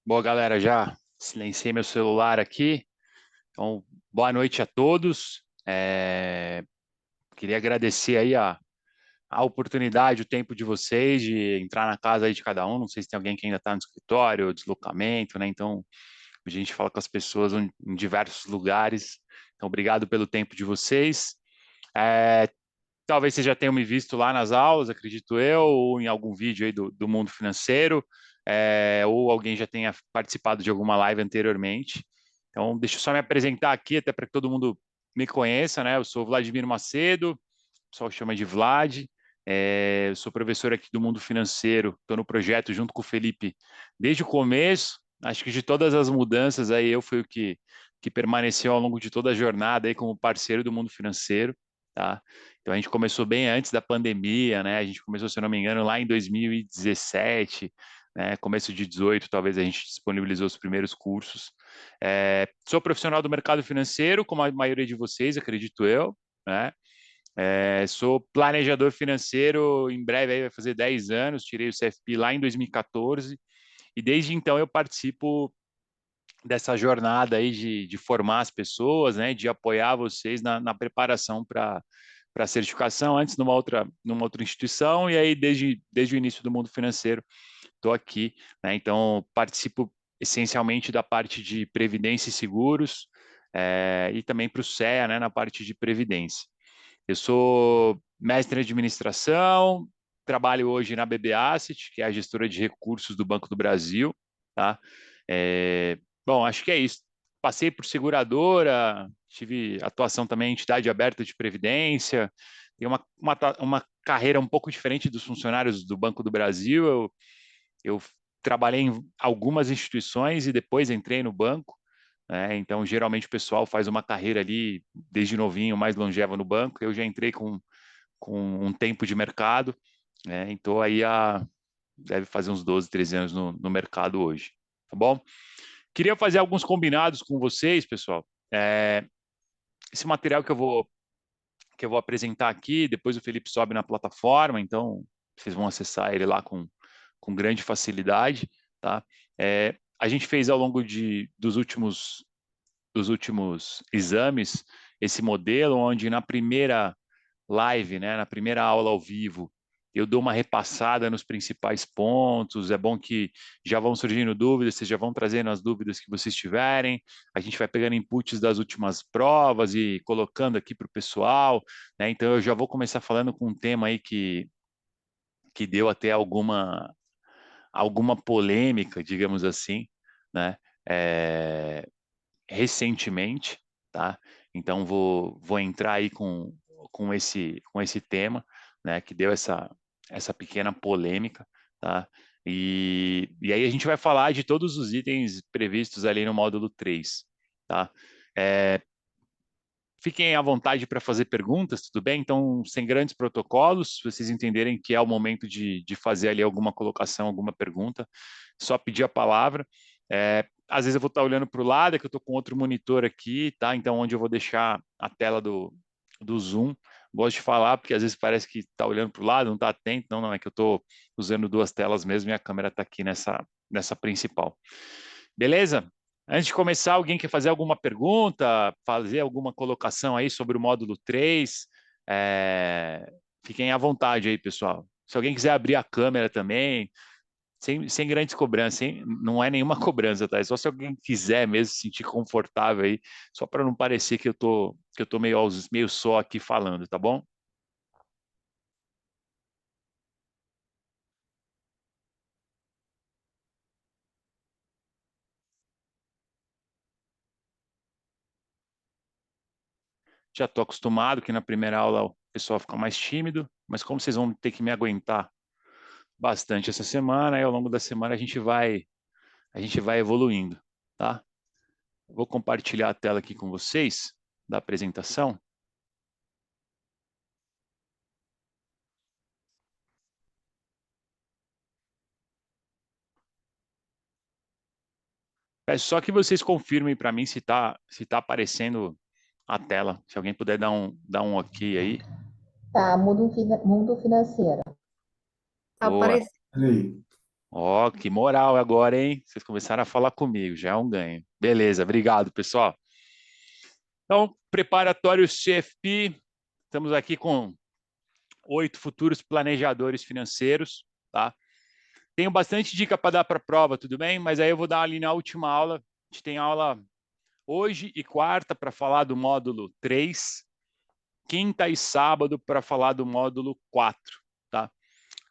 Boa, galera, já silenciei meu celular aqui. Então, boa noite a todos. Queria agradecer aí a oportunidade, o tempo de vocês de entrar na casa aí de cada um. Não sei se tem alguém que ainda está no escritório, deslocamento, né? Então, a gente fala com as pessoas em diversos lugares. Então, obrigado pelo tempo de vocês. É, Talvez vocês já tenham me visto lá nas aulas, acredito eu, ou em algum vídeo aí do mundo financeiro, ou alguém já tenha participado de alguma live anteriormente. Então, deixa eu só me apresentar aqui, até para que todo mundo me conheça, né? Eu sou Vladimir Macedo, o pessoal chama de Vlad. Eu sou professor aqui do mundo financeiro, estou no projeto junto com o Felipe desde o começo. Acho que de todas as mudanças aí, eu fui o que permaneceu ao longo de toda a jornada aí como parceiro do mundo financeiro, tá? Então a gente começou bem antes da pandemia, né? A gente começou, se eu não me engano, lá em 2017, né? Começo de 18, talvez a gente disponibilizou os primeiros cursos. Sou profissional do mercado financeiro, como a maioria de vocês, acredito eu, né? Sou planejador financeiro, em breve aí vai fazer 10 anos, tirei o CFP lá em 2014, e desde então eu participo dessa jornada aí de formar as pessoas, né, de apoiar vocês na preparação para a certificação, antes numa outra instituição, e aí desde o início do mundo financeiro estou aqui, né, então participo essencialmente da parte de previdência e seguros, e também para o CEA, né, na parte de previdência. Eu sou mestre em administração, trabalho hoje na BB Asset, que é a gestora de recursos do Banco do Brasil, tá? Bom, acho que é isso. Passei por seguradora, tive atuação também em entidade aberta de previdência, tenho uma carreira um pouco diferente dos funcionários do Banco do Brasil. Eu trabalhei em algumas instituições e depois entrei no banco, né? Então, geralmente o pessoal faz uma carreira ali desde novinho, mais longeva no banco. Eu já entrei com um tempo de mercado, né? Então, deve fazer uns 12, 13 anos no mercado hoje, tá bom? Queria fazer alguns combinados com vocês, pessoal. Esse material que eu vou apresentar aqui, depois o Felipe sobe na plataforma, então vocês vão acessar ele lá com grande facilidade, tá? A gente fez ao longo dos últimos exames esse modelo, onde na primeira live, né, na primeira aula ao vivo, eu dou uma repassada nos principais pontos. É bom que já vão surgindo dúvidas, vocês já vão trazendo as dúvidas que vocês tiverem. A gente vai pegando inputs das últimas provas e colocando aqui para o pessoal, né? Então eu já vou começar falando com um tema aí que deu até alguma polêmica, digamos assim, né? É, Recentemente, tá? Então vou entrar aí com esse tema, né? Que deu essa pequena polêmica, tá? E aí a gente vai falar de todos os itens previstos ali no módulo 3, tá? É, Fiquem à vontade para fazer perguntas, tudo bem? Então, sem grandes protocolos, se vocês entenderem que é o momento de fazer ali alguma colocação, alguma pergunta, só pedir a palavra. Às vezes eu vou estar olhando para o lado, é que eu estou com outro monitor aqui, tá? Então, onde eu vou deixar a tela do Zoom. Gosto de falar, porque às vezes parece que está olhando para o lado, não está atento. Não, não, é que eu estou usando duas telas mesmo e a câmera está aqui nessa principal. Beleza? Antes de começar, alguém quer fazer alguma pergunta, fazer alguma colocação aí sobre o módulo 3? Fiquem à vontade aí, pessoal. Se alguém quiser abrir a câmera também, sem grandes cobranças, não é nenhuma cobrança, tá? É só se alguém quiser mesmo se sentir confortável aí, só para não parecer que eu tô meio só aqui falando, tá bom? Já estou acostumado que na primeira aula o pessoal fica mais tímido, mas como vocês vão ter que me aguentar bastante essa semana, e ao longo da semana a gente vai evoluindo, tá? Vou compartilhar a tela aqui com vocês da apresentação. Peço só que vocês confirmem para mim se tá aparecendo a tela. Se alguém puder dar um ok aí. Tá, mundo financeiro. Boa. Apareceu. Peraí. Ó, que moral agora, hein? Vocês começaram a falar comigo, já é um ganho. Beleza, obrigado, pessoal. Então, preparatório CFP, estamos aqui com 8 futuros planejadores financeiros, tá? Tenho bastante dica para dar para a prova, tudo bem? Mas aí eu vou dar ali na última aula. A gente tem aula hoje e quarta para falar do módulo 3, quinta e sábado para falar do módulo 4, tá?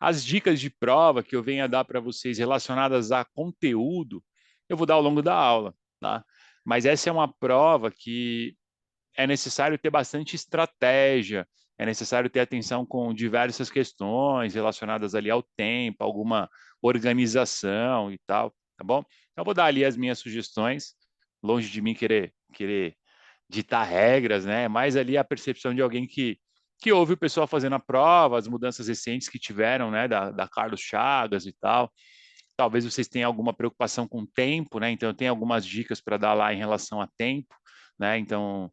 As dicas de prova que eu venho a dar para vocês relacionadas a conteúdo, eu vou dar ao longo da aula, tá? Mas essa é uma prova que é necessário ter bastante estratégia, é necessário ter atenção com diversas questões relacionadas ali ao tempo, alguma organização e tal, tá bom? Então, eu vou dar ali as minhas sugestões, longe de mim querer ditar regras, né? Mais ali a percepção de alguém que ouve o pessoal fazendo a prova, as mudanças recentes que tiveram, né? Da Carlos Chagas e tal. Talvez vocês tenham alguma preocupação com o tempo, né? Então, eu tenho algumas dicas para dar lá em relação a tempo, né? Então,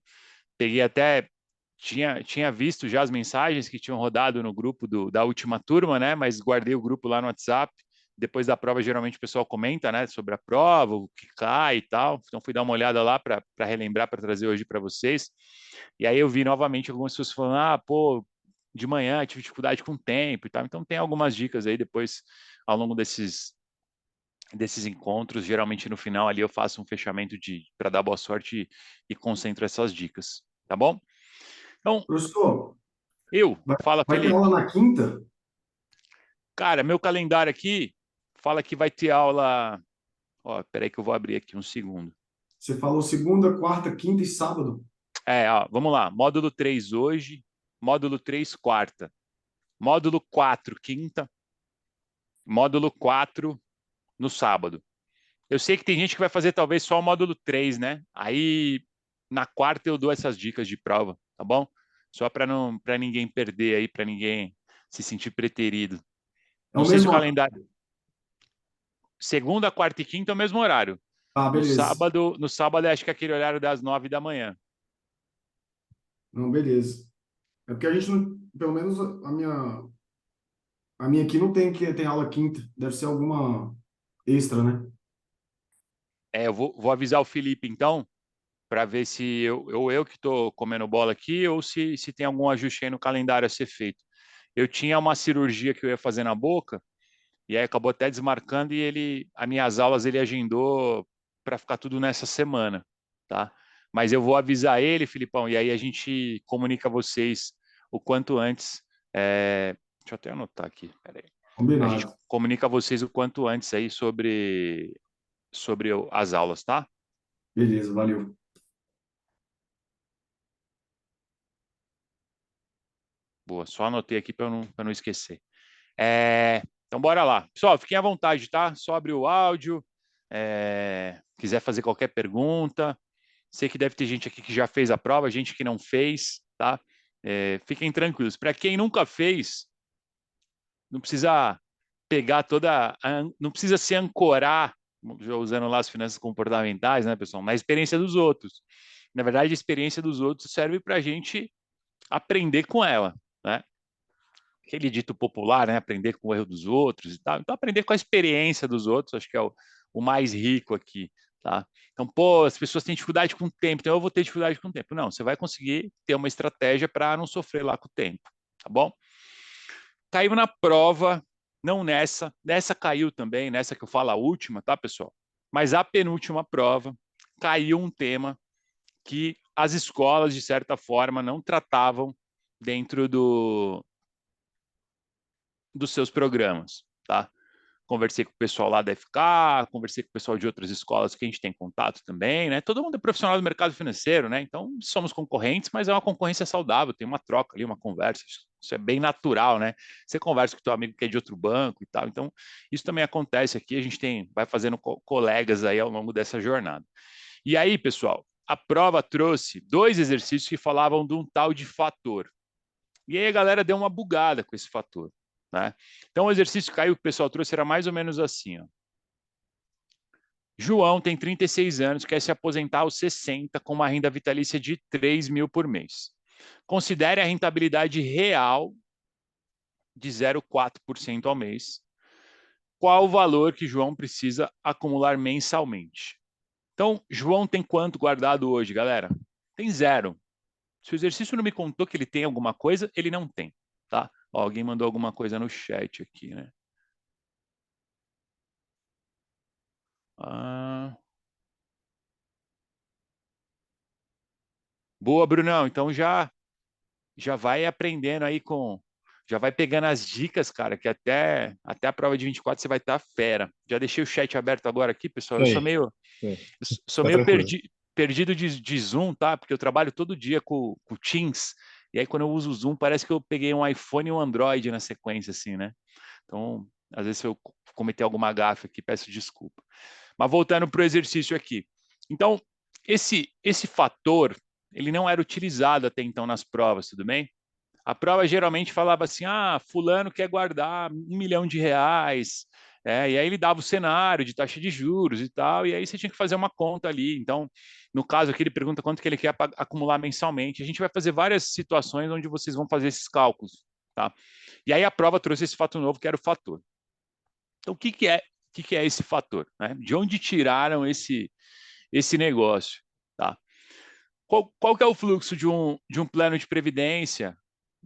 peguei até tinha visto já as mensagens que tinham rodado no grupo da última turma, né? Mas guardei o grupo lá no WhatsApp. Depois da prova, geralmente o pessoal comenta, né, sobre a prova, o que cai e tal. Então fui dar uma olhada lá para relembrar, para trazer hoje para vocês. E aí eu vi novamente algumas pessoas falando: "Ah, pô, de manhã tive dificuldade com o tempo e tal". Então tem algumas dicas aí depois ao longo desses encontros, geralmente no final ali eu faço um fechamento de para dar boa sorte e concentro essas dicas, tá bom? Então, Professor, eu, vai, fala vai ter aula Felipe. na quinta? Cara, meu calendário aqui fala que vai ter aula. Ó, peraí que eu vou abrir aqui um segundo. Você falou segunda, quarta, quinta e sábado. Ó, vamos lá. Módulo 3 hoje, módulo 3 quarta, módulo 4 quinta, módulo 4 no sábado. Eu sei que tem gente que vai fazer talvez só o módulo 3, né? Aí na quarta eu dou essas dicas de prova, tá bom? Só para ninguém perder aí, para ninguém se sentir preterido. É Não o sei se o mesmo horário. calendário segunda, quarta e quinta é o mesmo horário. Ah, beleza. No sábado acho que é aquele horário das 9 da manhã. Não, beleza. É porque a gente não, pelo menos a minha aqui não tem que tem aula quinta. Deve ser alguma extra, né? É, eu vou avisar o Felipe então, para ver se eu que estou comendo bola aqui ou se tem algum ajuste aí no calendário a ser feito. Eu tinha uma cirurgia que eu ia fazer na boca, e aí acabou até desmarcando, e as minhas aulas ele agendou para ficar tudo nessa semana, tá? Mas eu vou avisar ele, Filipão, e aí a gente comunica vocês o quanto antes. Deixa eu até anotar aqui, peraí. A gente Combinado. comunica vocês o quanto antes aí sobre as aulas, tá? Beleza, valeu. Boa, só anotei aqui para não esquecer. Então, bora lá. Pessoal, fiquem à vontade, tá? Só abrir o áudio. Quiser fazer qualquer pergunta. Sei que deve ter gente aqui que já fez a prova, gente que não fez, tá? Fiquem tranquilos. Para quem nunca fez, não precisa pegar não precisa se ancorar, já usando lá as finanças comportamentais, né, pessoal, na experiência dos outros. Na verdade, a experiência dos outros serve para a gente aprender com ela, né? Aquele dito popular, né? Aprender com o erro dos outros e tal. Então, aprender com a experiência dos outros, acho que é o mais rico aqui, tá? Então, pô, as pessoas têm dificuldade com o tempo, então eu vou ter dificuldade com o tempo. Não, você vai conseguir ter uma estratégia para não sofrer lá com o tempo, tá bom? Caiu na prova, não nessa caiu também, nessa que eu falo a última, tá, pessoal? Mas a penúltima prova caiu um tema que as escolas, de certa forma, não tratavam dentro dos seus programas, tá? Conversei com o pessoal lá da FK, conversei com o pessoal de outras escolas que a gente tem contato também, né? Todo mundo é profissional do mercado financeiro, né? Então somos concorrentes, mas é uma concorrência saudável, tem uma troca ali, uma conversa. Isso é bem natural, né? Você conversa com o teu amigo que é de outro banco e tal. Então isso também acontece aqui. A gente vai fazendo colegas aí ao longo dessa jornada. E aí, pessoal, a prova trouxe 2 exercícios que falavam de um tal de fator. E aí a galera deu uma bugada com esse fator, né? Então o exercício que aí o pessoal trouxe era mais ou menos assim, ó. João tem 36 anos, quer se aposentar aos 60 com uma renda vitalícia de 3 mil por mês. Considere a rentabilidade real de 0,4% ao mês qual o valor que João precisa acumular mensalmente. Então, João tem quanto guardado hoje, galera? Tem zero. Se o exercício não me contou que ele tem alguma coisa, ele não tem, tá? Ó, alguém mandou alguma coisa no chat aqui, né? Ah... Boa, Brunão. Então já vai aprendendo aí já vai pegando as dicas, cara, que até a prova de 24 você vai estar fera. Já deixei o chat aberto agora aqui, pessoal. Isso aí. Sou Fica meio tranquilo. perdido de Zoom, tá? Porque eu trabalho todo dia com o Teams. E aí, quando eu uso o Zoom, parece que eu peguei um iPhone e um Android na sequência, assim, né? Então, às vezes, se eu cometer alguma gafe aqui, peço desculpa. Mas voltando para o exercício aqui. Então, esse fator, ele não era utilizado até então nas provas, tudo bem? A prova geralmente falava assim, fulano quer guardar R$ 1 milhão, e aí ele dava o cenário de taxa de juros e tal, e aí você tinha que fazer uma conta ali. Então, no caso aqui, ele pergunta quanto que ele quer acumular mensalmente. A gente vai fazer várias situações onde vocês vão fazer esses cálculos, tá? E aí a prova trouxe esse fato novo, que era o fator. Então, o que é esse fator, né? De onde tiraram esse negócio, tá? Qual que é o fluxo de um plano de previdência?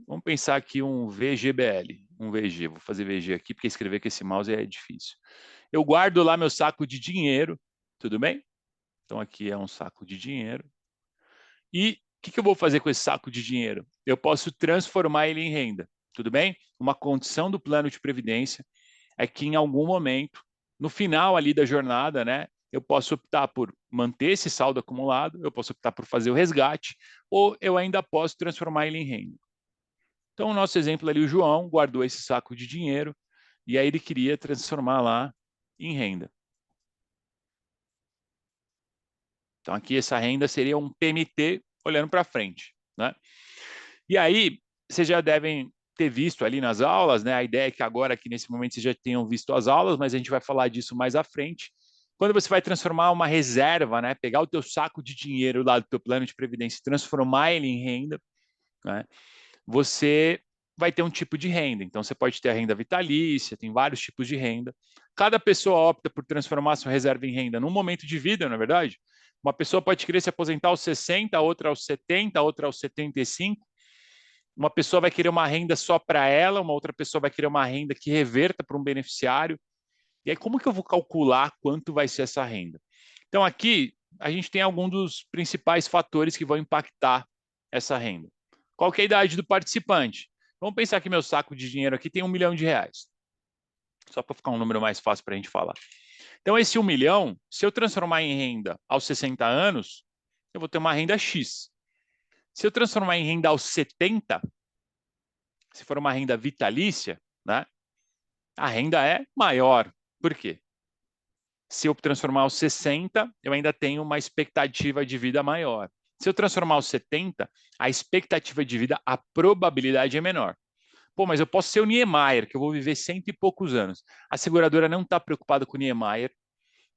Vamos pensar aqui um VGBL, um VG. Vou fazer VG aqui porque escrever com esse mouse é difícil. Eu guardo lá meu saco de dinheiro, tudo bem? Então aqui é um saco de dinheiro. E o que eu vou fazer com esse saco de dinheiro? Eu posso transformar ele em renda, tudo bem? Uma condição do plano de previdência é que em algum momento, no final ali da jornada, né, eu posso optar por manter esse saldo acumulado, eu posso optar por fazer o resgate, ou eu ainda posso transformar ele em renda. Então, o nosso exemplo ali, o João guardou esse saco de dinheiro e aí ele queria transformar lá em renda. Então, aqui essa renda seria um PMT olhando para frente, né? E aí, vocês já devem ter visto ali nas aulas, né? A ideia é que agora, aqui nesse momento, vocês já tenham visto as aulas, mas a gente vai falar disso mais à frente. Quando você vai transformar uma reserva, né? Pegar o teu saco de dinheiro lá do teu plano de previdência e transformar ele em renda, né? Você vai ter um tipo de renda. Então, você pode ter a renda vitalícia, tem vários tipos de renda. Cada pessoa opta por transformar sua reserva em renda num momento de vida, na verdade. Uma pessoa pode querer se aposentar aos 60, outra aos 70, outra aos 75. Uma pessoa vai querer uma renda só para ela, uma outra pessoa vai querer uma renda que reverta para um beneficiário. E aí, como que eu vou calcular quanto vai ser essa renda? Então, aqui, a gente tem alguns dos principais fatores que vão impactar essa renda. Qual que é a idade do participante? Vamos pensar que meu saco de dinheiro aqui tem R$ 1 milhão. Só para ficar um número mais fácil para a gente falar. Então, esse 1 milhão, se eu transformar em renda aos 60 anos, eu vou ter uma renda X. Se eu transformar em renda aos 70, se for uma renda vitalícia, né, a renda é maior. Por quê? Se eu transformar aos 60, eu ainda tenho uma expectativa de vida maior. Se eu transformar aos 70, a expectativa de vida, a probabilidade é menor. Pô, mas eu posso ser o Niemeyer, que eu vou viver cento e poucos anos. A seguradora não está preocupada com o Niemeyer,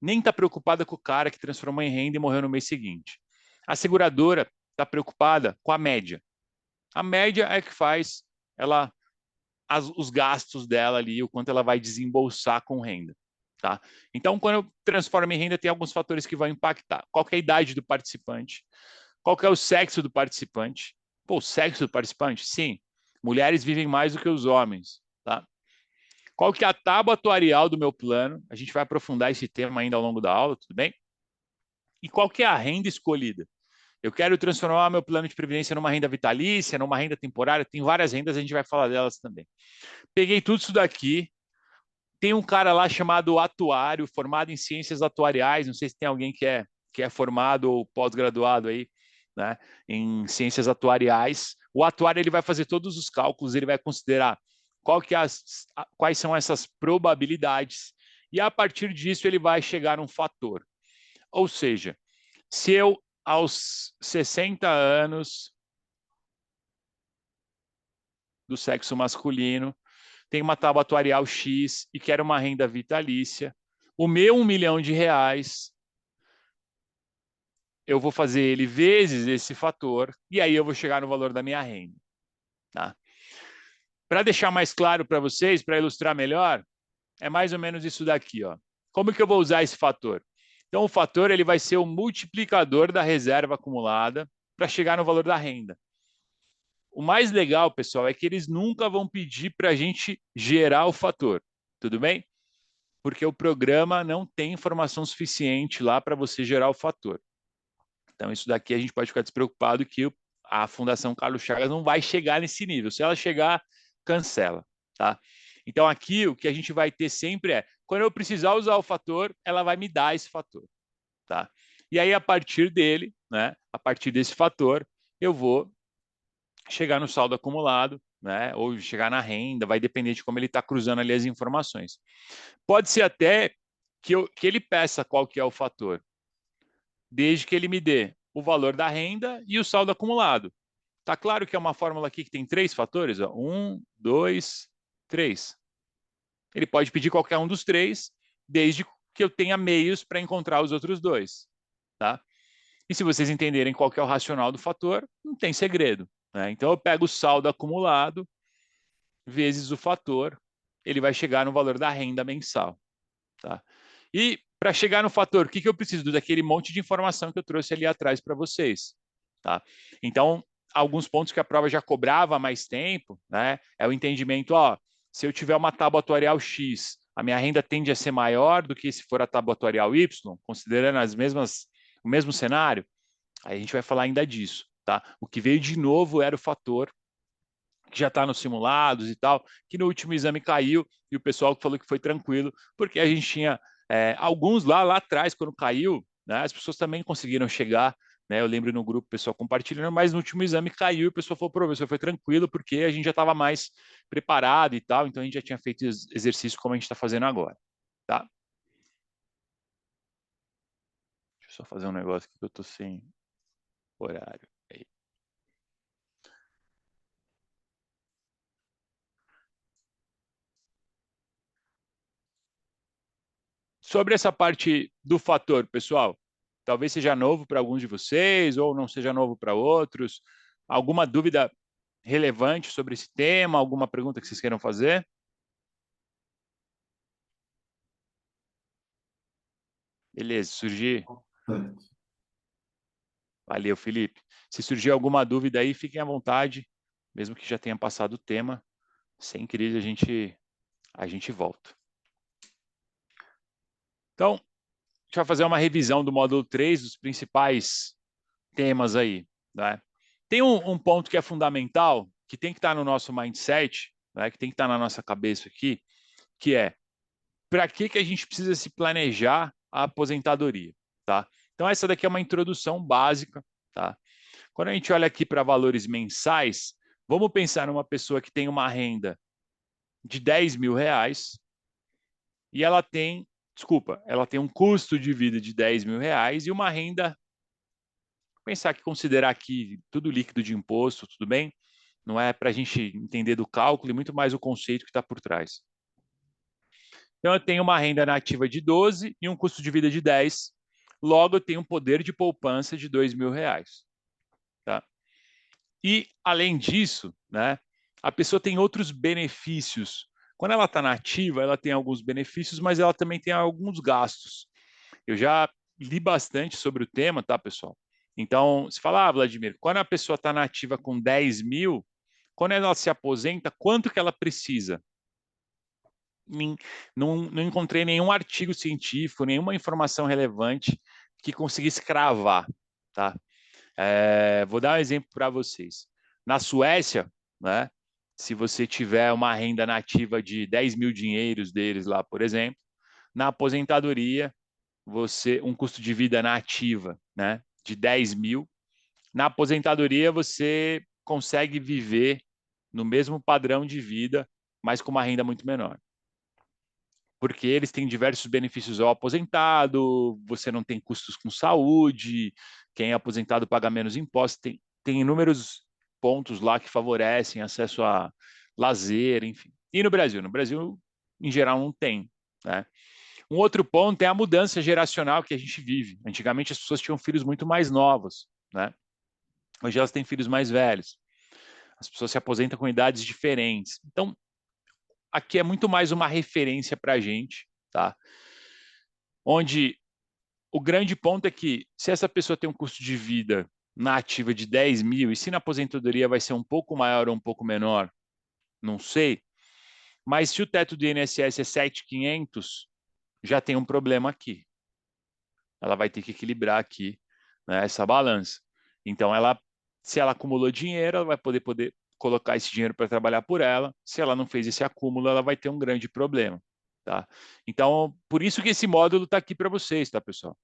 nem está preocupada com o cara que transformou em renda e morreu no mês seguinte. A seguradora está preocupada com a média. A média é que faz ela os gastos dela ali, o quanto ela vai desembolsar com renda. Tá? Então, quando eu transformo em renda, tem alguns fatores que vão impactar. Qual que é a idade do participante? Qual que é o sexo do participante? Pô, o sexo do participante? Sim. Mulheres vivem mais do que os homens. Tá? Qual que é a tábua atuarial do meu plano? A gente vai aprofundar esse tema ainda ao longo da aula, tudo bem? E qual que é a renda escolhida? Eu quero transformar meu plano de previdência numa renda vitalícia, numa renda temporária, tem várias rendas, a gente vai falar delas também. Peguei tudo isso daqui, tem um cara lá chamado atuário, formado em ciências atuariais, não sei se tem alguém que é formado ou pós-graduado aí, né, em ciências atuariais. O atuário ele vai fazer todos os cálculos, ele vai considerar quais são essas probabilidades, e a partir disso ele vai chegar a um fator. Ou seja, se eu aos 60 anos do sexo masculino tenho uma tábua atuarial X e quero uma renda vitalícia, o meu R$ 1 milhão, eu vou fazer ele vezes esse fator, e aí eu vou chegar no valor da minha renda. Tá? Para deixar mais claro para vocês, para ilustrar melhor, é mais ou menos isso daqui, ó. Como que eu vou usar esse fator? Então, o fator ele vai ser o multiplicador da reserva acumulada para chegar no valor da renda. O mais legal, pessoal, é que eles nunca vão pedir para a gente gerar o fator, tudo bem? Porque o programa não tem informação suficiente lá para você gerar o fator. Então, isso daqui a gente pode ficar despreocupado que a Fundação Carlos Chagas não vai chegar nesse nível. Se ela chegar, cancela, tá? Então, aqui o que a gente vai ter sempre é, quando eu precisar usar o fator, ela vai me dar esse fator, tá? E aí, a partir dele, né, a partir desse fator, eu vou chegar no saldo acumulado, né, ou chegar na renda, vai depender de como ele está cruzando ali as informações. Pode ser até que ele peça qual que é o fator, desde que ele me dê o valor da renda e o saldo acumulado. Tá claro que é uma fórmula aqui que tem 3 fatores? Ó. 1, 2, 3. Ele pode pedir qualquer um dos 3, desde que eu tenha meios para encontrar os outros 2. Tá? E se vocês entenderem qual que é o racional do fator, não tem segredo. Né? Então eu pego o saldo acumulado vezes o fator, ele vai chegar no valor da renda mensal. Tá? E para chegar no fator, o que eu preciso? Daquele monte de informação que eu trouxe ali atrás para vocês. Tá? Então, alguns pontos que a prova já cobrava há mais tempo, né? É o entendimento, ó, se eu tiver uma tábua atuarial X, a minha renda tende a ser maior do que se for a tábua atuarial Y, considerando o mesmo cenário, aí a gente vai falar ainda disso. Tá? O que veio de novo era o fator que já está nos simulados e tal, que no último exame caiu e o pessoal falou que foi tranquilo, porque a gente tinha alguns lá atrás, quando caiu, né, as pessoas também conseguiram chegar, né, eu lembro no grupo o pessoal compartilhando, mas no último exame caiu e o pessoal falou, professor, foi tranquilo, porque a gente já estava mais preparado e tal, então a gente já tinha feito exercício como a gente está fazendo agora, tá? Deixa eu só fazer um negócio aqui que eu estou sem horário. Aí. Sobre essa parte do fator, pessoal, talvez seja novo para alguns de vocês ou não seja novo para outros. Alguma dúvida relevante sobre esse tema? Alguma pergunta que vocês queiram fazer? Beleza, surgir. Certo. Valeu, Felipe. Se surgir alguma dúvida aí, fiquem à vontade, mesmo que já tenha passado o tema. Sem crise, a gente volta. Então, a gente vai fazer uma revisão do módulo 3, dos principais temas aí. Né? Tem um ponto que é fundamental, que tem que estar no nosso mindset, né? Que tem que estar na nossa cabeça aqui, que é para que a gente precisa se planejar a aposentadoria. Tá? Então, essa daqui é uma introdução básica. Tá? Quando a gente olha aqui para valores mensais, vamos pensar numa pessoa que tem uma renda de 10 mil reais e ela tem um custo de vida de 10 mil reais e uma renda, pensar que considerar aqui tudo líquido de imposto, tudo bem? Não é para a gente entender do cálculo e muito mais o conceito que está por trás. Então, eu tenho uma renda nativa de 12 e um custo de vida de 10, logo eu tenho um poder de poupança de 2 mil reais. Tá? E, além disso, né, a pessoa tem outros benefícios. Quando ela está nativa, ela tem alguns benefícios, mas ela também tem alguns gastos. Eu já li bastante sobre o tema, tá, pessoal? Então, se falar, Vladimir, quando a pessoa está nativa com 10 mil, quando ela se aposenta, quanto que ela precisa? Não encontrei nenhum artigo científico, nenhuma informação relevante que conseguisse cravar, tá? Vou dar um exemplo para vocês. Na Suécia, né, se você tiver uma renda nativa de 10 mil dinheiros deles lá, por exemplo, na aposentadoria, um custo de vida nativa, né, de 10 mil, na aposentadoria você consegue viver no mesmo padrão de vida, mas com uma renda muito menor. Porque eles têm diversos benefícios ao aposentado, você não tem custos com saúde, quem é aposentado paga menos impostos, tem inúmeros pontos lá que favorecem acesso a lazer, enfim. E no Brasil? No Brasil, em geral, não tem. Né? Um outro ponto é a mudança geracional que a gente vive. Antigamente as pessoas tinham filhos muito mais novos, né? Hoje elas têm filhos mais velhos. As pessoas se aposentam com idades diferentes. Então, aqui é muito mais uma referência para a gente, tá? Onde o grande ponto é que se essa pessoa tem um custo de vida na ativa de 10 mil, e se na aposentadoria vai ser um pouco maior ou um pouco menor, não sei, mas se o teto do INSS é 7.500, já tem um problema aqui. Ela vai ter que equilibrar aqui, né, essa balança. Então, se ela acumulou dinheiro, ela vai poder colocar esse dinheiro para trabalhar por ela. Se ela não fez esse acúmulo, ela vai ter um grande problema. Tá? Então, por isso que esse módulo está aqui para vocês, tá, pessoal?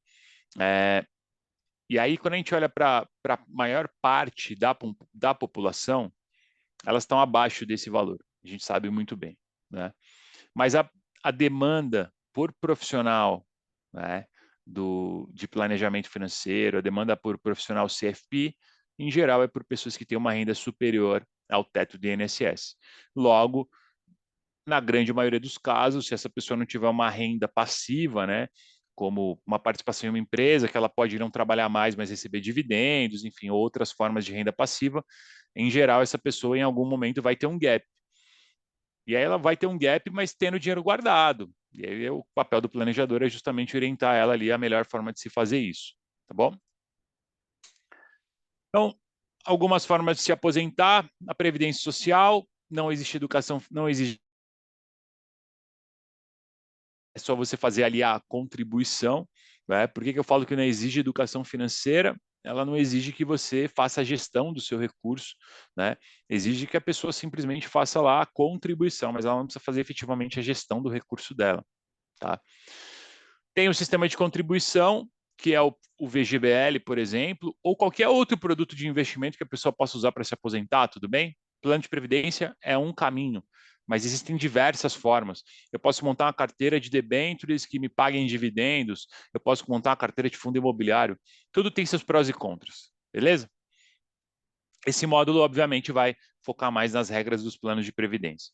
E aí, quando a gente olha para a maior parte da população, elas estão abaixo desse valor. A gente sabe muito bem, né? Mas a demanda por profissional, né, de planejamento financeiro, a demanda por profissional CFP, em geral, é por pessoas que têm uma renda superior ao teto do INSS. Logo, na grande maioria dos casos, se essa pessoa não tiver uma renda passiva, né, como uma participação em uma empresa, que ela pode não trabalhar mais, mas receber dividendos, enfim, outras formas de renda passiva, em geral, essa pessoa em algum momento vai ter um gap. E aí ela vai ter um gap, mas tendo dinheiro guardado. E aí o papel do planejador é justamente orientar ela ali a melhor forma de se fazer isso, tá bom? Então, algumas formas de se aposentar, a previdência social, não existe educação, não existe, é só você fazer ali a contribuição, né? Por que eu falo que não exige educação financeira? Ela não exige que você faça a gestão do seu recurso, né? Exige que a pessoa simplesmente faça lá a contribuição, mas ela não precisa fazer efetivamente a gestão do recurso dela, tá? Tem o sistema de contribuição, que é o VGBL, por exemplo, ou qualquer outro produto de investimento que a pessoa possa usar para se aposentar, tudo bem? Plano de previdência é um caminho, mas existem diversas formas. Eu posso montar uma carteira de debêntures que me paguem dividendos, eu posso montar uma carteira de fundo imobiliário. Tudo tem seus prós e contras, beleza? Esse módulo, obviamente, vai focar mais nas regras dos planos de previdência.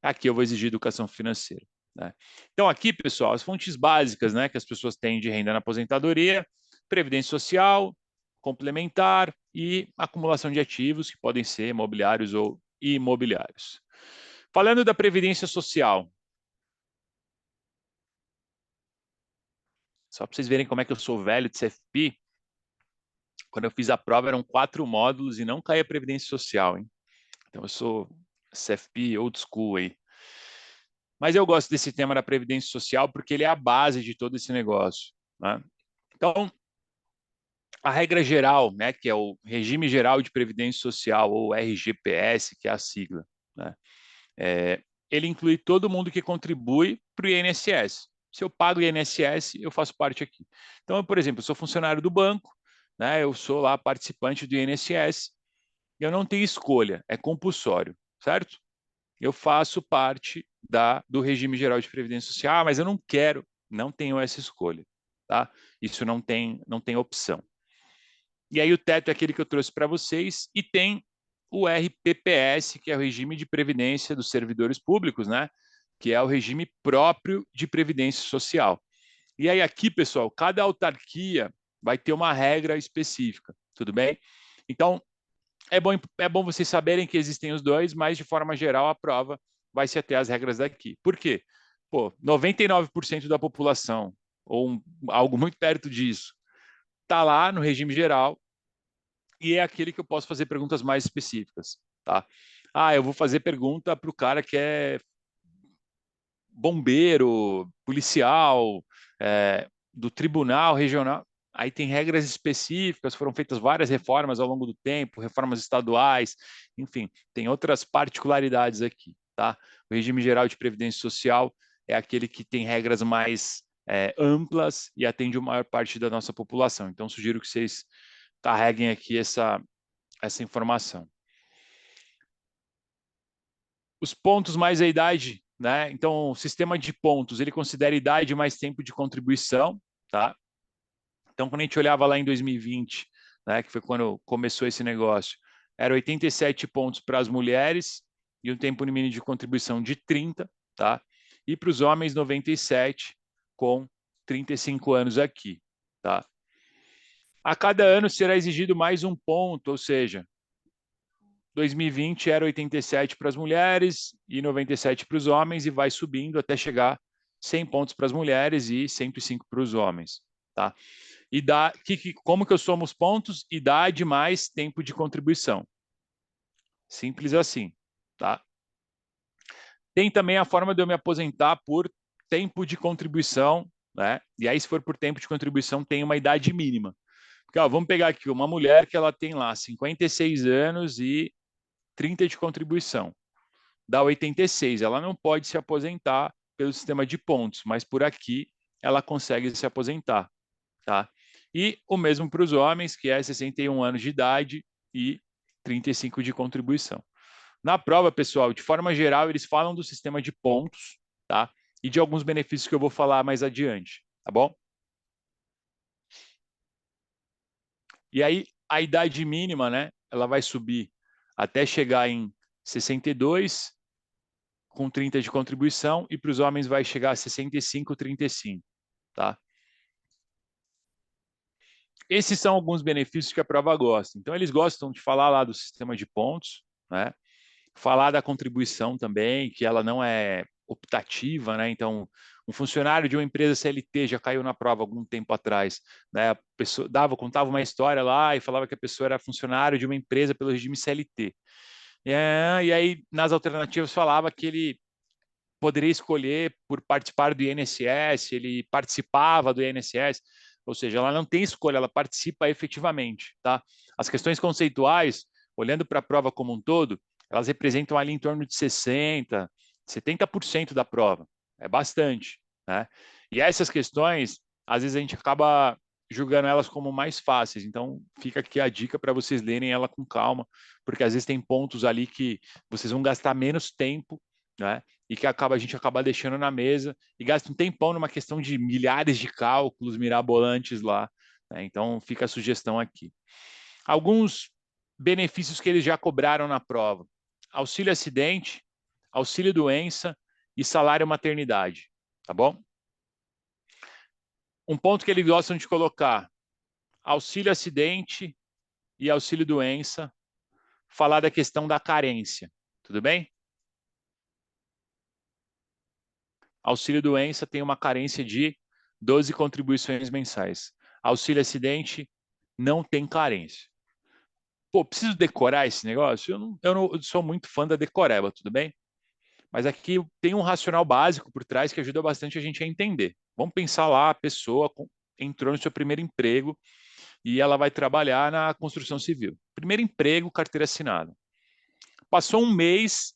Aqui eu vou exigir educação financeira, né? Então, aqui, pessoal, as fontes básicas, né, que as pessoas têm de renda na aposentadoria: previdência social, complementar e acumulação de ativos, que podem ser mobiliários ou imobiliários. Falando da previdência social, só para vocês verem como é que eu sou velho de CFP, quando eu fiz a prova eram 4 módulos e não caía previdência social, hein? Então eu sou CFP old school aí. Mas eu gosto desse tema da previdência social porque ele é a base de todo esse negócio, né? Então, a regra geral, né, que é o Regime Geral de Previdência Social, ou RGPS, que é a sigla, né? Ele inclui todo mundo que contribui para o INSS. Se eu pago o INSS, eu faço parte aqui. Então, eu, por exemplo, eu sou funcionário do banco, né, eu sou lá participante do INSS, eu não tenho escolha, é compulsório, certo? Eu faço parte do regime geral de previdência social, mas eu não quero, não tenho essa escolha, tá? Isso não tem opção. E aí o teto é aquele que eu trouxe para vocês e tem o RPPS, que é o regime de previdência dos servidores públicos, né? Que é o regime próprio de previdência social. E aí aqui, pessoal, cada autarquia vai ter uma regra específica, tudo bem? Então, é bom vocês saberem que existem os dois, mas de forma geral a prova vai se ater às regras daqui. Por quê? Pô, 99% da população, ou algo muito perto disso, está lá no regime geral e é aquele que eu posso fazer perguntas mais específicas, tá? Ah, eu vou fazer pergunta para o cara que é bombeiro, policial, do tribunal regional. Aí tem regras específicas, foram feitas várias reformas ao longo do tempo, reformas estaduais, enfim, tem outras particularidades aqui, tá? O regime geral de previdência social é aquele que tem regras mais amplas e atende a maior parte da nossa população. Então, sugiro que vocês carreguem aqui essa informação. Os pontos mais a idade, né? Então, o sistema de pontos, ele considera idade mais tempo de contribuição, tá? Então, quando a gente olhava lá em 2020, né, que foi quando começou esse negócio, era 87 pontos para as mulheres e um tempo mínimo de contribuição de 30, tá? E para os homens, 97, com 35 anos aqui, tá? A cada ano será exigido mais um ponto, ou seja, 2020 era 87 para as mulheres e 97 para os homens, e vai subindo até chegar 100 pontos para as mulheres e 105 para os homens. Tá? Como que eu somo os pontos? Idade mais tempo de contribuição. Simples assim. Tá? Tem também a forma de eu me aposentar por tempo de contribuição, né? E aí, se for por tempo de contribuição, tem uma idade mínima. Porque, ó, vamos pegar aqui uma mulher que ela tem lá 56 anos e 30 de contribuição. Dá 86. Ela não pode se aposentar pelo sistema de pontos, mas por aqui ela consegue se aposentar. Tá? E o mesmo para os homens, que é 61 anos de idade e 35 de contribuição. Na prova, pessoal, de forma geral, eles falam do sistema de pontos, tá? E de alguns benefícios que eu vou falar mais adiante, tá bom? E aí, a idade mínima, né? Ela vai subir até chegar em 62, com 30 de contribuição, e para os homens vai chegar a 65, 35, tá? Esses são alguns benefícios que a prova gosta. Então, eles gostam de falar lá do sistema de pontos, né? Falar da contribuição também, que ela não é optativa, né? Então, um funcionário de uma empresa CLT já caiu na prova algum tempo atrás, né? A pessoa contava uma história lá e falava que a pessoa era funcionário de uma empresa pelo regime CLT. E aí, nas alternativas, falava que ele poderia escolher por participar do INSS, ele participava do INSS, ou seja, ela não tem escolha, ela participa efetivamente, tá? As questões conceituais, olhando para a prova como um todo, elas representam ali em torno de 60, 70% da prova. É bastante, né? E essas questões, às vezes a gente acaba julgando elas como mais fáceis. Então, fica aqui a dica para vocês lerem ela com calma, porque às vezes tem pontos ali que vocês vão gastar menos tempo, né? E que a gente acaba deixando na mesa e gasta um tempão numa questão de milhares de cálculos mirabolantes lá, né? Então, fica a sugestão aqui. Alguns benefícios que eles já cobraram na prova: auxílio acidente, auxílio doença e salário maternidade, tá bom? Um ponto que eles gostam de colocar: auxílio acidente e auxílio doença, falar da questão da carência, tudo bem? Auxílio doença tem uma carência de 12 contribuições mensais. Auxílio acidente não tem carência. Pô, preciso decorar esse negócio? Eu não sou muito fã da decoreba, tudo bem? Mas aqui tem um racional básico por trás que ajuda bastante a gente a entender. Vamos pensar lá, a pessoa entrou no seu primeiro emprego e ela vai trabalhar na construção civil. Primeiro emprego, carteira assinada. Passou um mês,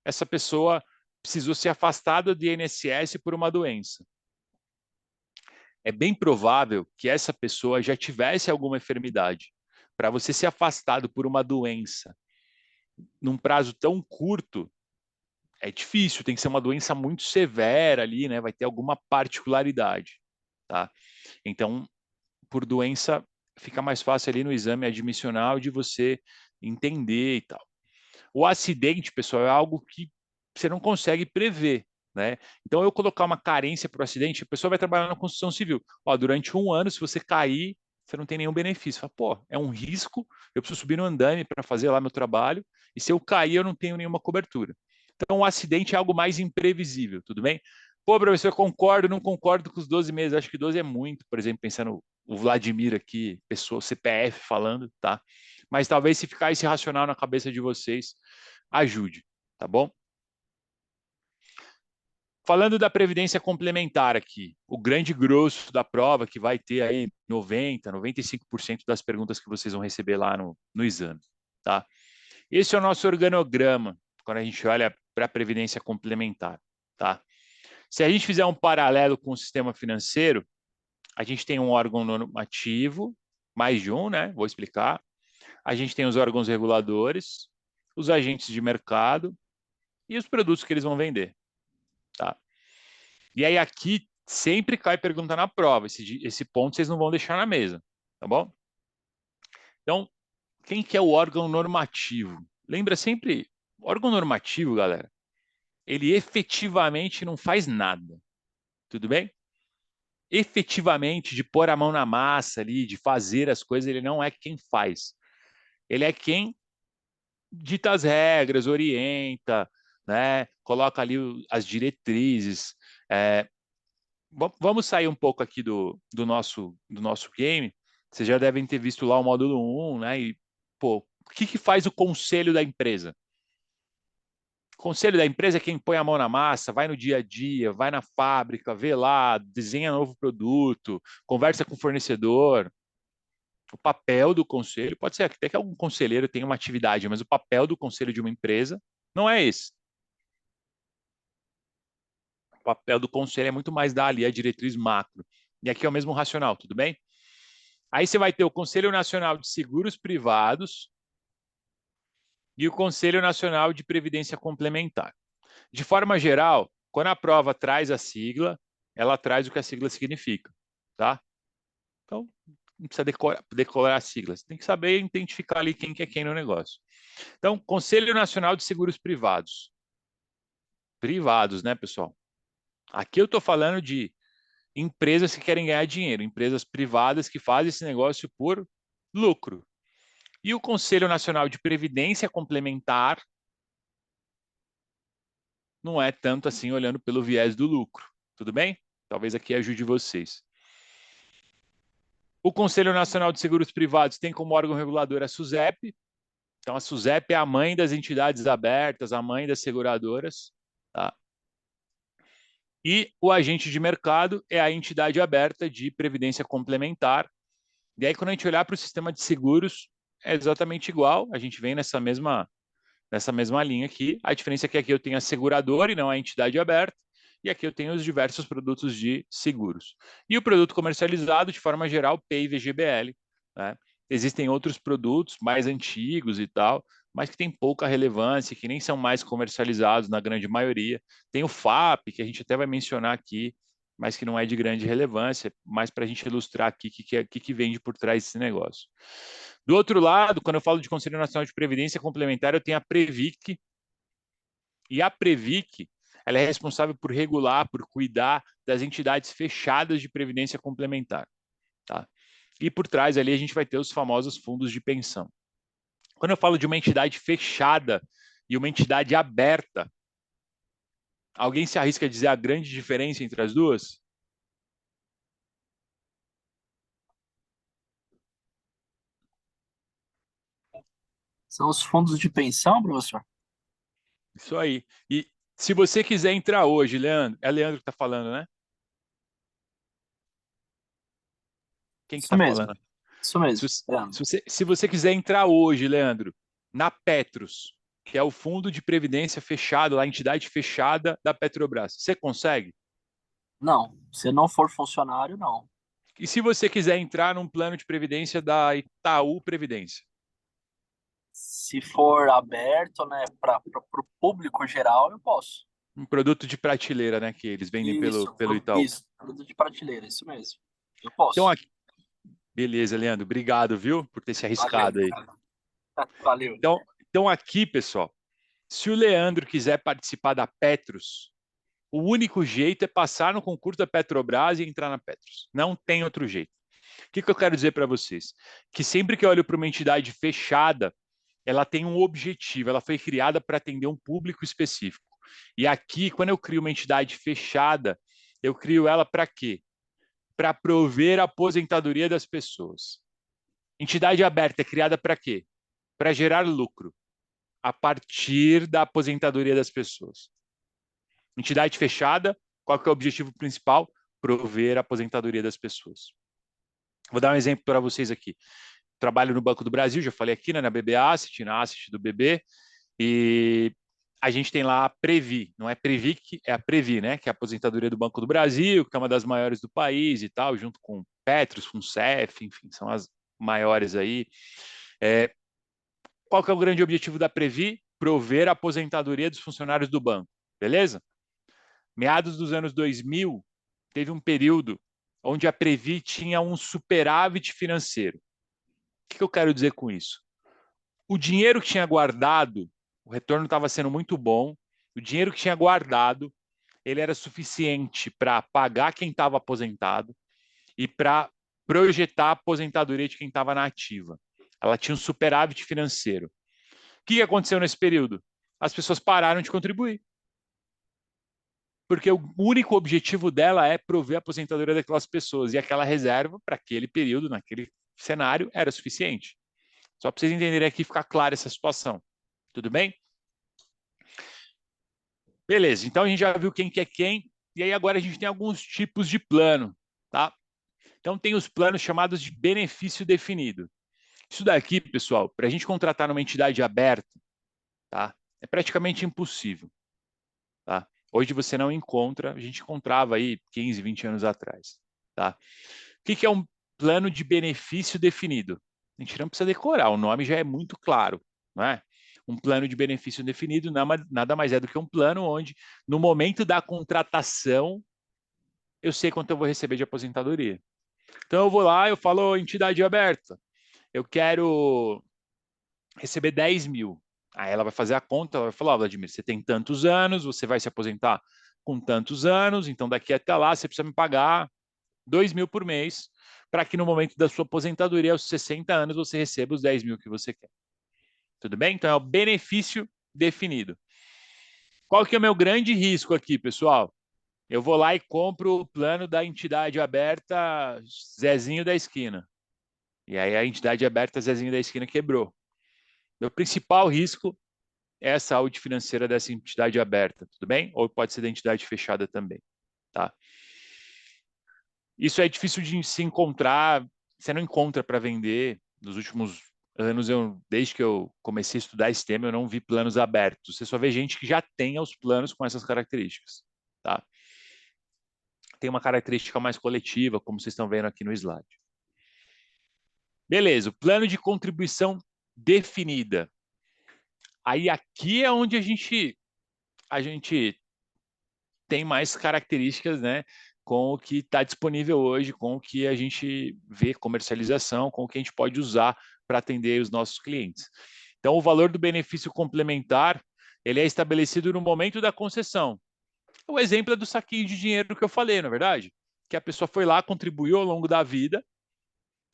essa pessoa precisou ser afastada do INSS por uma doença. É bem provável que essa pessoa já tivesse alguma enfermidade. Para você ser afastado por uma doença num prazo tão curto, é difícil, tem que ser uma doença muito severa ali, né? Vai ter alguma particularidade, tá? Então, por doença, fica mais fácil ali no exame admissional de você entender e tal. O acidente, pessoal, é algo que você não consegue prever, né? Então, eu colocar uma carência para o acidente, a pessoa vai trabalhar na construção civil. Ó, durante um ano, se você cair, você não tem nenhum benefício. Fala, pô, é um risco, eu preciso subir no andame para fazer lá meu trabalho, e se eu cair, eu não tenho nenhuma cobertura. Então, o acidente é algo mais imprevisível, tudo bem? Pô, professor, eu concordo, não concordo com os 12 meses, acho que 12 é muito, por exemplo, pensando o Vladimir aqui, pessoa, CPF falando, tá? Mas talvez se ficar esse racional na cabeça de vocês, ajude, tá bom? Falando da previdência complementar aqui, o grande grosso da prova, que vai ter aí 90, 95% das perguntas que vocês vão receber lá no exame, tá? Esse é o nosso organograma, quando a gente olha para a previdência complementar, tá? Se a gente fizer um paralelo com o sistema financeiro, a gente tem um órgão normativo, mais de um, né? Vou explicar. A gente tem os órgãos reguladores, os agentes de mercado e os produtos que eles vão vender, tá? E aí aqui sempre cai pergunta na prova, esse ponto vocês não vão deixar na mesa, tá bom? Então, quem que é o órgão normativo? Lembra sempre, o órgão normativo, galera, ele efetivamente não faz nada, tudo bem? Efetivamente, de pôr a mão na massa ali, de fazer as coisas, ele não é quem faz. Ele é quem dita as regras, orienta, né? Coloca ali as diretrizes. Vamos sair um pouco aqui do nosso game. Vocês já devem ter visto lá o módulo 1, né? E, pô, o que faz o conselho da empresa? O conselho da empresa é quem põe a mão na massa, vai no dia a dia, vai na fábrica, vê lá, desenha novo produto, conversa com o fornecedor. O papel do conselho, pode ser até que algum conselheiro tenha uma atividade, mas o papel do conselho de uma empresa não é esse. O papel do conselho é muito mais dar ali a diretriz macro. E aqui é o mesmo racional, tudo bem? Aí você vai ter o Conselho Nacional de Seguros Privados e o Conselho Nacional de Previdência Complementar. De forma geral, quando a prova traz a sigla, ela traz o que a sigla significa, tá? Então, não precisa decorar a sigla, você tem que saber identificar ali quem que é quem no negócio. Então, Conselho Nacional de Seguros Privados. Privados, né, pessoal? Aqui eu estou falando de empresas que querem ganhar dinheiro, empresas privadas que fazem esse negócio por lucro. E o Conselho Nacional de Previdência Complementar não é tanto assim olhando pelo viés do lucro. Tudo bem? Talvez aqui ajude vocês. O Conselho Nacional de Seguros Privados tem como órgão regulador a SUSEP. Então, a SUSEP é a mãe das entidades abertas, a mãe das seguradoras. Tá? E o agente de mercado é a entidade aberta de previdência complementar. E aí, quando a gente olhar para o sistema de seguros, é exatamente igual. A gente vem nessa mesma linha aqui. A diferença é que aqui eu tenho a seguradora e não a entidade aberta, e aqui eu tenho os diversos produtos de seguros. E o produto comercializado, de forma geral, PEI e VGBL. Né? Existem outros produtos mais antigos e tal, mas que têm pouca relevância, que nem são mais comercializados na grande maioria. Tem o FAP, que a gente até vai mencionar aqui, mas que não é de grande relevância, mas para a gente ilustrar aqui o que vende por trás desse negócio. Do outro lado, quando eu falo de Conselho Nacional de Previdência Complementar, eu tenho a Previc, e a Previc ela é responsável por regular, por cuidar das entidades fechadas de previdência complementar. Tá? E por trás ali a gente vai ter os famosos fundos de pensão. Quando eu falo de uma entidade fechada e uma entidade aberta, alguém se arrisca a dizer a grande diferença entre as duas? São os fundos de pensão, professor? Isso aí. E se você quiser entrar hoje, Leandro, é Leandro que está falando, né? Quem que Isso está mesmo, falando? isso Se, mesmo. você- Leandro. se você quiser entrar hoje, Leandro, na Petros, que é o fundo de previdência fechado, a entidade fechada da Petrobras, você consegue? Não, se não for funcionário, não. E se você quiser entrar num plano de previdência da Itaú Previdência? Se for aberto, né, para o público geral, eu posso. Um produto de prateleira, né, que eles vendem pelo Itaú. Isso, produto de prateleira, isso mesmo. Eu Então, posso. beleza, Leandro, obrigado, viu, por ter se Valeu, arriscado aí. cara. Valeu. Então aqui, pessoal, se o Leandro quiser participar da Petros, o único jeito é passar no concurso da Petrobras e entrar na Petros. Não tem outro jeito. O que eu quero dizer para vocês? Que sempre que eu olho para uma entidade fechada, ela tem um objetivo, ela foi criada para atender um público específico. E aqui, quando eu crio uma entidade fechada, eu crio ela para quê? Para prover a aposentadoria das pessoas. Entidade aberta é criada para quê? Para gerar lucro a partir da aposentadoria das pessoas. Entidade fechada, qual que é o objetivo principal? Prover a aposentadoria das pessoas. Vou dar um exemplo para vocês aqui. Trabalho no Banco do Brasil, já falei aqui, né, na BB Asset, na Asset do BB, e a gente tem lá a Previ, não é Previc, é a Previ, né, que é a aposentadoria do Banco do Brasil, que é uma das maiores do país e tal, junto com Petros, com CEF, enfim, são as maiores aí. Qual que é o grande objetivo da Previ? Prover a aposentadoria dos funcionários do banco, beleza? Meados dos anos 2000, teve um período onde a Previ tinha um superávit financeiro. O que eu quero dizer com isso? O dinheiro que tinha guardado, o retorno estava sendo muito bom, o dinheiro que tinha guardado, ele era suficiente para pagar quem estava aposentado e para projetar a aposentadoria de quem estava na ativa. Ela tinha um superávit financeiro. O que aconteceu nesse período? As pessoas pararam de contribuir. Porque o único objetivo dela é prover a aposentadoria daquelas pessoas. E aquela reserva, para aquele período, naquele cenário, era suficiente. Só para vocês entenderem aqui e ficar clara essa situação. Tudo bem? Beleza, então a gente já viu quem que é quem. E aí agora a gente tem alguns tipos de plano, tá? Então tem os planos chamados de benefício definido. Isso daqui, pessoal, para a gente contratar numa entidade aberta, tá? É praticamente impossível, tá? Hoje você não encontra, a gente encontrava aí 15, 20 anos atrás, tá? O que é um plano de benefício definido? A gente não precisa decorar, o nome já é muito claro, não é? Um plano de benefício definido nada mais é do que um plano onde, no momento da contratação, eu sei quanto eu vou receber de aposentadoria. Então eu vou lá, eu falo, entidade aberta, eu quero receber 10 mil. Aí ela vai fazer a conta, ela vai falar, Vladimir, você tem tantos anos, você vai se aposentar com tantos anos, então daqui até lá você precisa me pagar 2 mil por mês, para que no momento da sua aposentadoria, aos 60 anos, você receba os 10 mil que você quer. Tudo bem? Então é o benefício definido. Qual que é o meu grande risco aqui, pessoal? Eu vou lá e compro o plano da entidade aberta Zezinho da esquina. E aí a entidade aberta Zezinho da esquina quebrou. Meu principal risco é a saúde financeira dessa entidade aberta, tudo bem? Ou pode ser da entidade fechada também, tá? Isso é difícil de se encontrar, você não encontra para vender. Nos últimos anos, desde que eu comecei a estudar esse tema, eu não vi planos abertos. Você só vê gente que já tem os planos com essas características, tá? Tem uma característica mais coletiva, como vocês estão vendo aqui no slide. Beleza, o plano de contribuição definida. Aí aqui é onde a gente tem mais características, né, com o que está disponível hoje, com o que a gente vê comercialização, com o que a gente pode usar para atender os nossos clientes. Então, o valor do benefício complementar, ele é estabelecido no momento da concessão. O exemplo é do saquinho de dinheiro que eu falei, na é verdade? Que a pessoa foi lá, contribuiu ao longo da vida,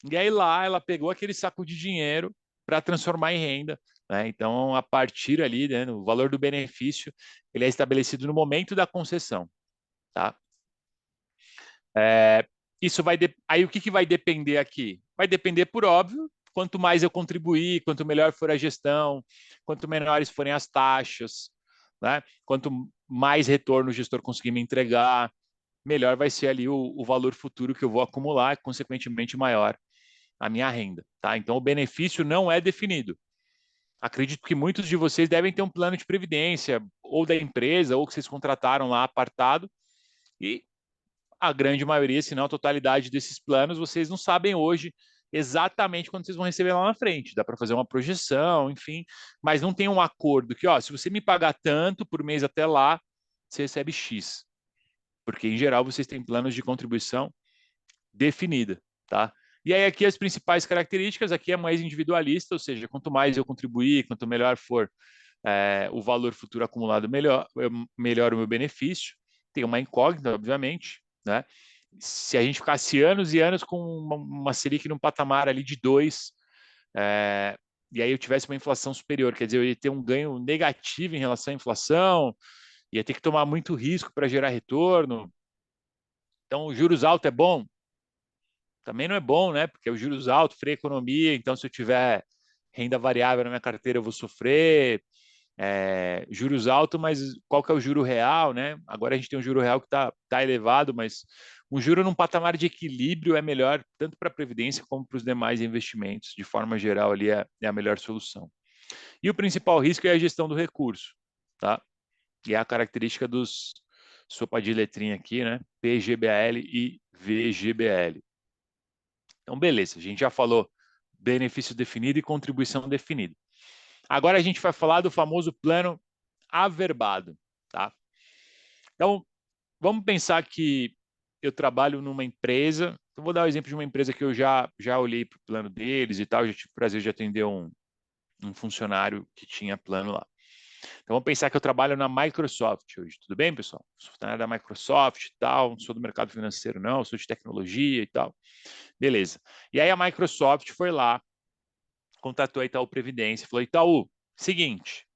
e aí lá ela pegou aquele saco de dinheiro para transformar em renda, né? Então, a partir ali, né, o valor do benefício, ele é estabelecido no momento da concessão, tá? Isso vai aí o que vai depender aqui? Vai depender, por óbvio, quanto mais eu contribuir, quanto melhor for a gestão, quanto menores forem as taxas, né? Quanto mais retorno o gestor conseguir me entregar, melhor vai ser ali o valor futuro que eu vou acumular, e, consequentemente, maior a minha renda, tá? Então, o benefício não é definido. Acredito que muitos de vocês devem ter um plano de previdência, ou da empresa, ou que vocês contrataram lá apartado, e a grande maioria, se não a totalidade desses planos, vocês não sabem hoje exatamente quando vocês vão receber lá na frente. Dá para fazer uma projeção, enfim, mas não tem um acordo que, ó, se você me pagar tanto por mês até lá, você recebe X. Porque, em geral, vocês têm planos de contribuição definida, tá? E aí aqui as principais características, aqui é mais individualista, ou seja, quanto mais eu contribuir, quanto melhor for o valor futuro acumulado, melhor o meu benefício. Tem uma incógnita, obviamente, né? Se a gente ficasse anos e anos com uma Selic num patamar ali de 2, e aí eu tivesse uma inflação superior, quer dizer, eu ia ter um ganho negativo em relação à inflação, ia ter que tomar muito risco para gerar retorno. Então, juros altos é bom? Também não é bom, né? Porque os juros altos freia a economia, então se eu tiver renda variável na minha carteira, eu vou sofrer. Juros altos, mas qual que é o juro real, né? Agora a gente tem um juro real que tá elevado, mas um juro num patamar de equilíbrio é melhor tanto para a previdência como para os demais investimentos. De forma geral, ali é a melhor solução. E o principal risco é a gestão do recurso, tá? E é a característica dos sopa de letrinha aqui, né? PGBL e VGBL. Então, beleza, a gente já falou benefício definido e contribuição definida. Agora a gente vai falar do famoso plano averbado, tá? Então, vamos pensar que eu trabalho numa empresa, eu vou dar o exemplo de uma empresa que eu já olhei para o plano deles e tal, já tive o prazer de atender um funcionário que tinha plano lá. Então, vamos pensar que eu trabalho na Microsoft hoje, tudo bem, pessoal? Sou funcionário da Microsoft e tal, não sou do mercado financeiro não, sou de tecnologia e tal. Beleza. E aí a Microsoft foi lá, contatou a Itaú Previdência, falou, Itaú, Seguinte,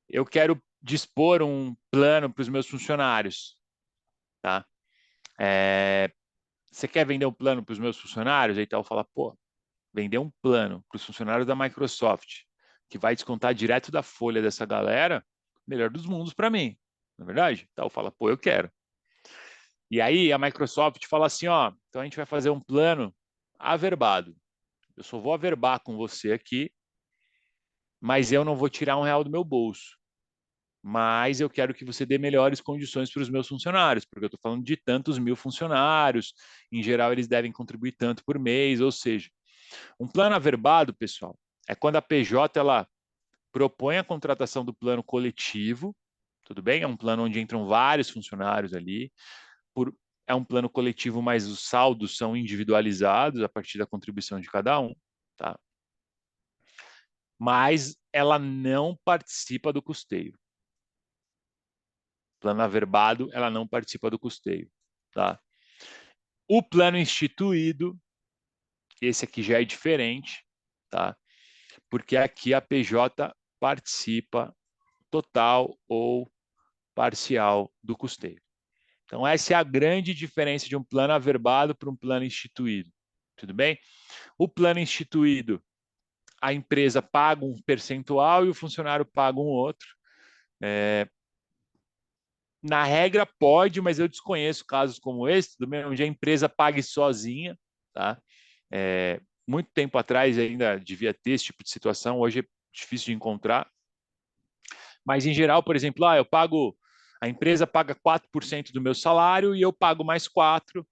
eu quero dispor um plano para os meus funcionários, tá? Você quer vender um plano para os meus funcionários? Aí tal, fala, pô, vender um plano para os funcionários da Microsoft, que vai descontar direto da folha dessa galera, melhor dos mundos para mim, não é verdade? Então fala, pô, eu quero. E aí a Microsoft fala assim, ó, então a gente vai fazer um plano averbado. Eu só vou averbar com você aqui, mas eu não vou tirar R$ 1 do meu bolso. Mas eu quero que você dê melhores condições para os meus funcionários, porque eu estou falando de tantos mil funcionários, em geral eles devem contribuir tanto por mês, ou seja, um plano averbado, pessoal, é quando a PJ ela propõe a contratação do plano coletivo, tudo bem? É um plano onde entram vários funcionários ali, é um plano coletivo, mas os saldos são individualizados a partir da contribuição de cada um, tá? Mas ela não participa do custeio. Plano averbado, ela não participa do custeio, tá? O plano instituído, esse aqui já é diferente, tá? Porque aqui a PJ participa total ou parcial do custeio. Então, essa é a grande diferença de um plano averbado para um plano instituído. Tudo bem? O plano instituído, a empresa paga um percentual e o funcionário paga um outro. Na regra, pode, mas eu desconheço casos como esse, tudo bem? Onde a empresa pague sozinha. Tá? Muito tempo atrás ainda devia ter esse tipo de situação, hoje é difícil de encontrar. Mas, em geral, por exemplo, a empresa paga 4% do meu salário e eu pago mais 4%,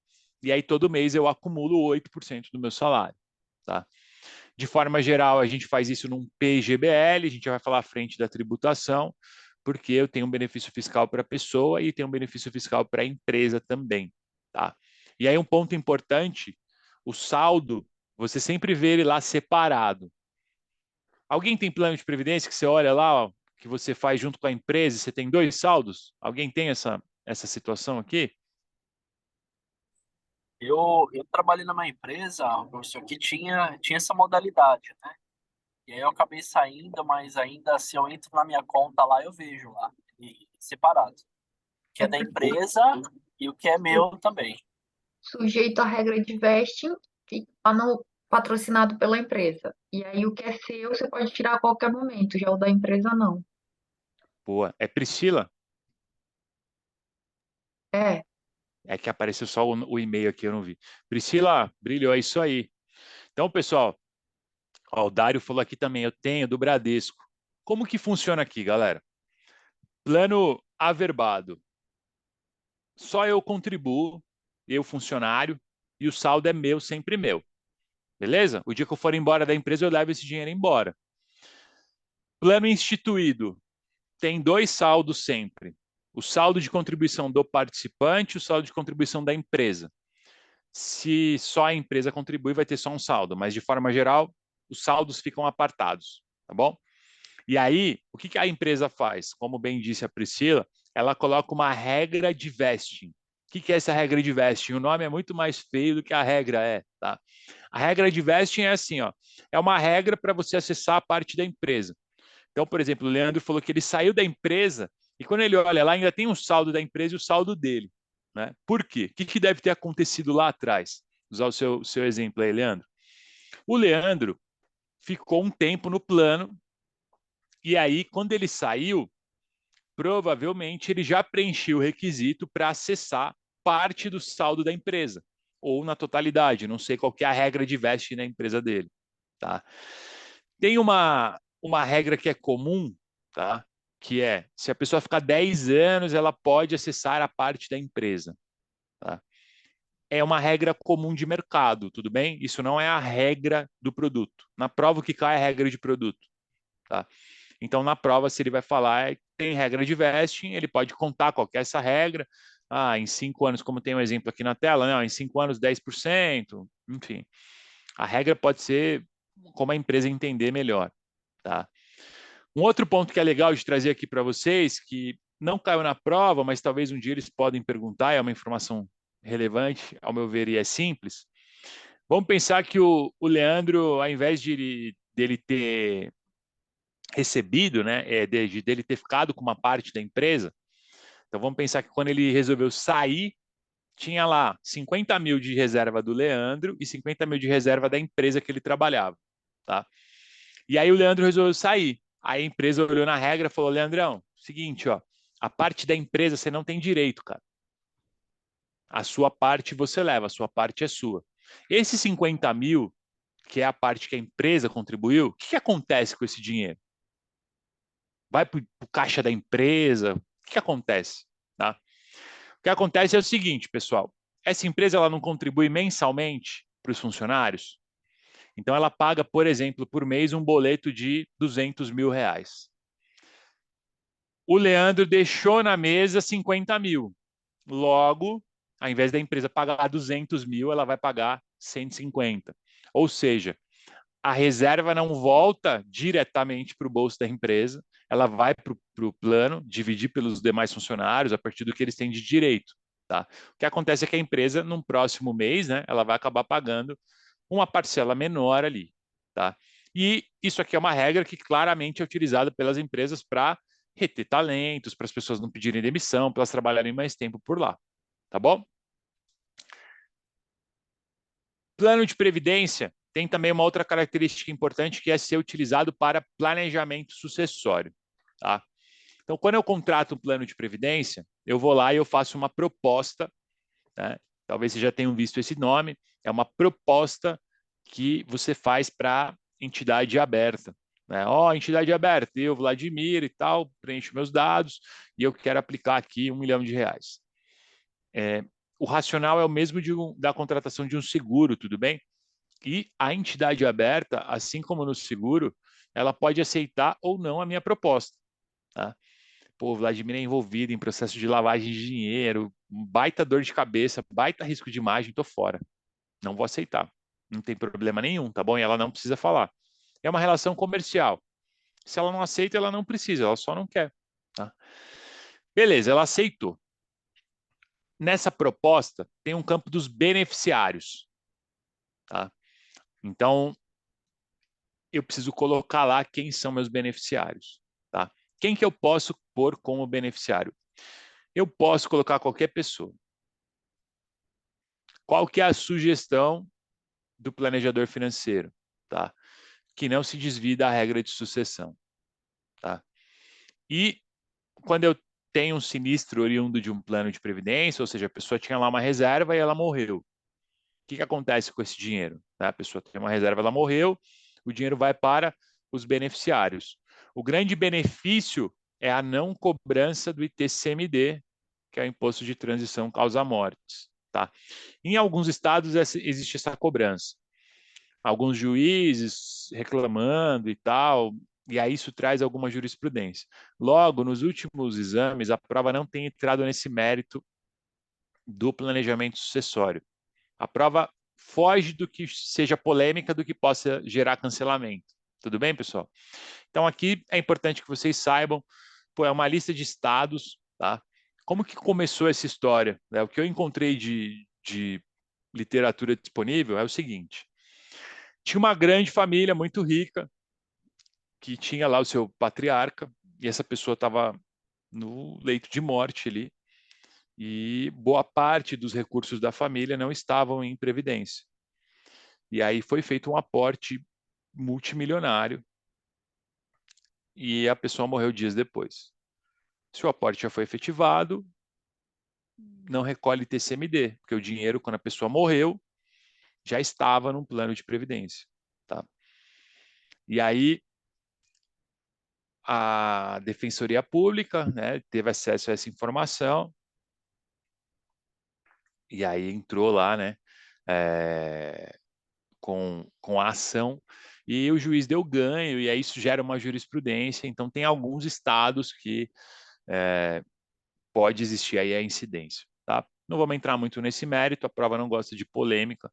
e aí todo mês eu acumulo 8% do meu salário. Tá? De forma geral, a gente faz isso num PGBL, a gente vai falar à frente da tributação, porque eu tenho um benefício fiscal para a pessoa e tenho um benefício fiscal para a empresa também. Tá? E aí um ponto importante, o saldo, você sempre vê ele lá separado. Alguém tem plano de previdência que você olha lá, ó, que você faz junto com a empresa e você tem dois saldos? Alguém tem essa situação aqui? Eu trabalhei numa empresa, professor, que tinha essa modalidade, né? E aí eu acabei saindo, mas ainda se eu entro na minha conta lá, eu vejo lá, separado. O que é da empresa e o que é meu também. Sujeito à regra de vesting, que está patrocinado pela empresa. E aí o que é seu, você pode tirar a qualquer momento, já o da empresa não. Boa. É Priscila? É, É que apareceu só o e-mail aqui, eu não vi. Priscila, brilhou, é isso aí. Então, pessoal, ó, o Dário falou aqui também, eu tenho do Bradesco. Como que funciona aqui, galera? Plano averbado. Só eu contribuo, eu funcionário, e o saldo é meu, sempre meu. Beleza? O dia que eu for embora da empresa, eu levo esse dinheiro embora. Plano instituído. Tem dois saldos sempre. O saldo de contribuição do participante e o saldo de contribuição da empresa. Se só a empresa contribui, vai ter só um saldo, mas de forma geral, os saldos ficam apartados, tá bom? E aí, o que a empresa faz? Como bem disse a Priscila, ela coloca uma regra de vesting. O que é essa regra de vesting? O nome é muito mais feio do que a regra é, tá? A regra de vesting é assim, ó, é uma regra para você acessar a parte da empresa. Então, por exemplo, o Leandro falou que ele saiu da empresa e quando ele olha lá, ainda tem o saldo da empresa e o saldo dele. Né? Por quê? O que deve ter acontecido lá atrás? Usar o seu exemplo aí, Leandro. O Leandro ficou um tempo no plano e aí, quando ele saiu, provavelmente ele já preencheu o requisito para acessar parte do saldo da empresa, ou na totalidade, não sei qual que é a regra de vesting na empresa dele. Tá? Tem uma regra que é comum, tá? Que é, se a pessoa ficar 10 anos, ela pode acessar a parte da empresa. Tá? É uma regra comum de mercado, tudo bem? Isso não é a regra do produto. Na prova, o que cai é a regra de produto. Tá? Então, na prova, se ele vai falar, tem regra de vesting, ele pode contar qual que é essa regra. Ah, em 5 anos, como tem um exemplo aqui na tela, né? Em 5 anos, 10%, enfim. A regra pode ser como a empresa entender melhor. Tá? Um outro ponto que é legal de trazer aqui para vocês, que não caiu na prova, mas talvez um dia eles podem perguntar, é uma informação relevante, ao meu ver, e é simples. Vamos pensar que o Leandro, ao invés dele ter recebido, né, dele ter ficado com uma parte da empresa. Então vamos pensar que quando ele resolveu sair, tinha lá 50 mil de reserva do Leandro e 50 mil de reserva da empresa que ele trabalhava, tá? E aí o Leandro resolveu sair. Aí a empresa olhou na regra e falou, Leandrão, seguinte, ó, a parte da empresa você não tem direito, cara. A sua parte você leva, a sua parte é sua. Esses 50 mil, que é a parte que a empresa contribuiu, o que acontece com esse dinheiro? Vai para o caixa da empresa? O que acontece? Tá? O que acontece é o seguinte, pessoal. Essa empresa ela não contribui mensalmente para os funcionários? Então ela paga, por exemplo, por mês um boleto de 200 mil reais. O Leandro deixou na mesa 50 mil. Logo, ao invés da empresa pagar 200 mil, ela vai pagar 150. Ou seja, a reserva não volta diretamente para o bolso da empresa, ela vai para o plano, dividir pelos demais funcionários a partir do que eles têm de direito. Tá? O que acontece é que a empresa, no próximo mês, né, ela vai acabar pagando uma parcela menor ali. Tá? E isso aqui é uma regra que claramente é utilizada pelas empresas para reter talentos, para as pessoas não pedirem demissão, para elas trabalharem mais tempo por lá. Tá bom? Plano de previdência tem também uma outra característica importante que é ser utilizado para planejamento sucessório. Tá? Então, quando eu contrato um plano de previdência, eu vou lá e eu faço uma proposta, né? Talvez vocês já tenham visto esse nome, é uma proposta que você faz para entidade aberta. Né? Ó, entidade aberta, eu, Vladimir e tal, preencho meus dados e eu quero aplicar aqui R$ 1 milhão. O racional é o mesmo da contratação de um seguro, tudo bem? E a entidade aberta, assim como no seguro, ela pode aceitar ou não a minha proposta. Tá? Pô, o Vladimir é envolvido em processo de lavagem de dinheiro, baita dor de cabeça, baita risco de imagem, tô fora. Não vou aceitar. Não tem problema nenhum, tá bom? E ela não precisa falar. É uma relação comercial. Se ela não aceita, ela não precisa, ela só não quer. Tá? Beleza, ela aceitou. Nessa proposta, tem um campo dos beneficiários. Tá? Então, eu preciso colocar lá quem são meus beneficiários. Tá? Quem que eu posso pôr como beneficiário? Eu posso colocar qualquer pessoa. Qual que é a sugestão do planejador financeiro? Tá? Que não se desvie da regra de sucessão. Tá? E quando eu tenho um sinistro oriundo de um plano de previdência, ou seja, a pessoa tinha lá uma reserva e ela morreu. O que acontece com esse dinheiro? A pessoa tem uma reserva, ela morreu, o dinheiro vai para os beneficiários. O grande benefício é a não cobrança do ITCMD, que é o Imposto de Transição Causa-Mortes. Tá? Em alguns estados existe essa cobrança. Alguns juízes reclamando e tal, e aí isso traz alguma jurisprudência. Logo, nos últimos exames, a prova não tem entrado nesse mérito do planejamento sucessório. A prova foge do que seja polêmica, do que possa gerar cancelamento. Tudo bem, pessoal? Então, aqui é importante que vocês saibam, pô, é uma lista de estados, tá? Como que começou essa história? Né? O que eu encontrei de literatura disponível é o seguinte. Tinha uma grande família muito rica, que tinha lá o seu patriarca, e essa pessoa estava no leito de morte ali, e boa parte dos recursos da família não estavam em previdência. E aí foi feito um aporte multimilionário e a pessoa morreu dias depois. Se o aporte já foi efetivado, não recolhe TCMD, porque o dinheiro, quando a pessoa morreu, já estava num plano de previdência. Tá? E aí a Defensoria Pública, né, teve acesso a essa informação e aí entrou lá, né, com a ação e o juiz deu ganho e aí isso gera uma jurisprudência. Então tem alguns estados que pode existir aí a incidência, tá? Não vamos entrar muito nesse mérito, a prova não gosta de polêmica.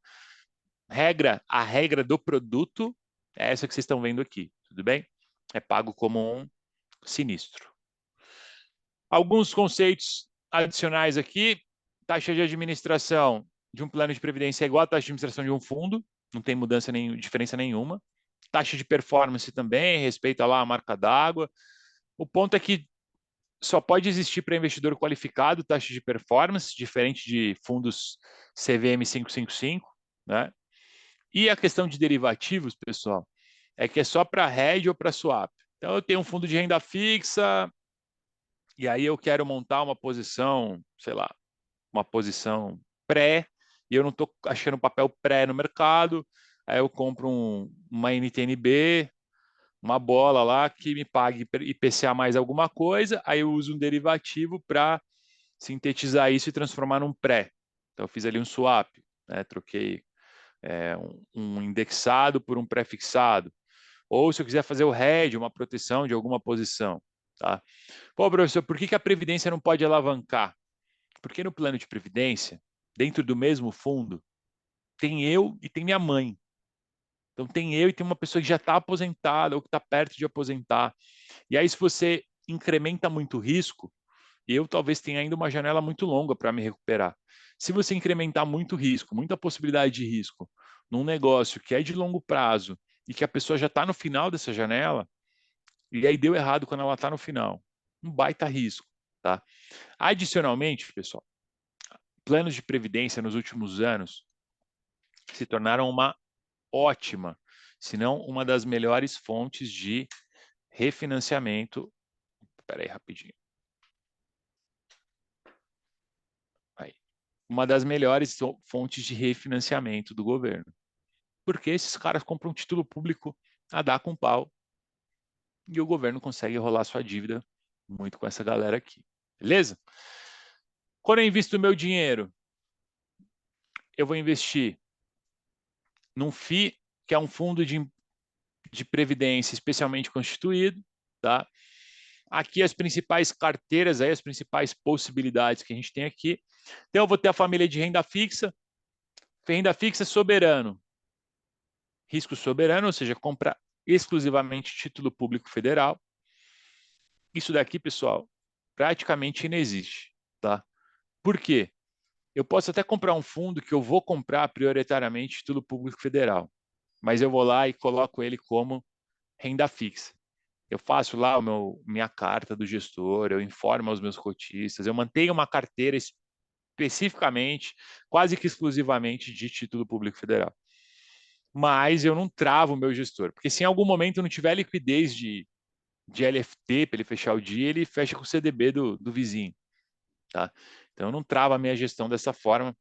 A regra do produto é essa que vocês estão vendo aqui, tudo bem? É pago como um sinistro. Alguns conceitos adicionais aqui. Taxa de administração de um plano de previdência é igual à taxa de administração de um fundo, não tem mudança diferença nenhuma. taxa de performance também, respeita lá a marca d'água. O ponto é que só pode existir para investidor qualificado taxa de performance, diferente de fundos CVM 555, né? E a questão de derivativos, pessoal, é que é só para hedge ou para swap. Então, eu tenho um fundo de renda fixa, e aí eu quero montar uma posição, sei lá, uma posição pré, e eu não estou achando papel pré no mercado, aí eu compro uma NTNB, uma bola lá que me pague IPCA mais alguma coisa, aí eu uso um derivativo para sintetizar isso e transformar num pré. Então, eu fiz ali um swap, né? Troquei um indexado por um pré-fixado. Ou se eu quiser fazer o hedge, uma proteção de alguma posição. Tá? Pô, professor, por que a Previdência não pode alavancar? Porque no plano de Previdência, dentro do mesmo fundo, tem eu e tem minha mãe. Então tem eu e tem uma pessoa que já está aposentada ou que está perto de aposentar. E aí, se você incrementa muito o risco, eu talvez tenha ainda uma janela muito longa para me recuperar. Se você incrementar muito risco, muita possibilidade de risco, num negócio que é de longo prazo e que a pessoa já está no final dessa janela, e aí deu errado quando ela está no final, um baita risco. Tá? Adicionalmente, pessoal, planos de previdência nos últimos anos se tornaram uma ótima, se não uma das melhores fontes de refinanciamento. Espera aí, rapidinho. Aí. Uma das melhores fontes de refinanciamento do governo. Porque esses caras compram um título público a dar com pau e o governo consegue rolar sua dívida muito com essa galera aqui. Beleza? Quando eu invisto o meu dinheiro, eu vou investir num FII, que é um fundo de previdência especialmente constituído, tá? Aqui as principais carteiras, aí, as principais possibilidades que a gente tem aqui. Então, eu vou ter a família de renda fixa soberano, risco soberano, ou seja, comprar exclusivamente título público federal. Isso daqui, pessoal, praticamente inexiste, tá? Por quê? Eu posso até comprar um fundo que eu vou comprar prioritariamente título público federal, mas eu vou lá e coloco ele como renda fixa. Eu faço lá minha carta do gestor, eu informo aos meus cotistas, eu mantenho uma carteira especificamente, quase que exclusivamente de título público federal. Mas eu não travo o meu gestor, porque se em algum momento eu não tiver liquidez de LFT para ele fechar o dia, ele fecha com o CDB do vizinho. Tá? Então eu não travo a minha gestão dessa forma.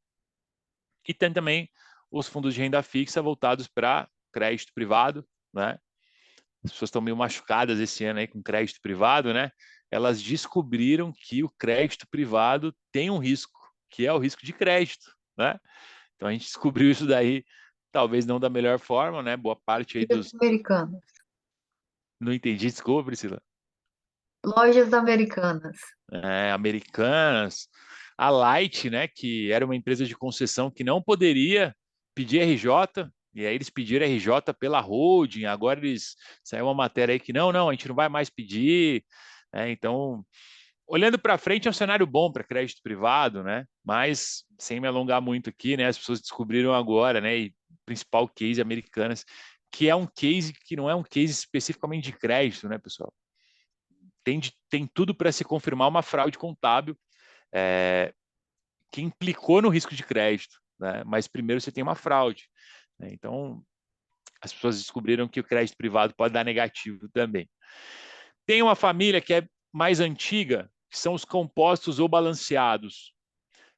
E tem também os fundos de renda fixa voltados para crédito privado, né? As pessoas estão meio machucadas esse ano aí com crédito privado, né? Elas descobriram que o crédito privado tem um risco, que é o risco de crédito, né? Então a gente descobriu isso daí, talvez não da melhor forma, né? Boa parte aí Lojas dos... americanas. Não entendi, desculpa, Priscila. Lojas americanas. Americanas, a Light, né, que era uma empresa de concessão que não poderia pedir RJ, e aí eles pediram RJ pela holding, agora eles saiu uma matéria aí que não, a gente não vai mais pedir, então, olhando para frente é um cenário bom para crédito privado, né, mas sem me alongar muito aqui, né, as pessoas descobriram agora, né, e o principal case Americanas, que é um case que não é um case especificamente de crédito, né, pessoal? Tem tudo para se confirmar uma fraude contábil que implicou no risco de crédito, né? Mas primeiro você tem uma fraude, né? Então, as pessoas descobriram que o crédito privado pode dar negativo também. Tem uma família que é mais antiga, que são os compostos ou balanceados,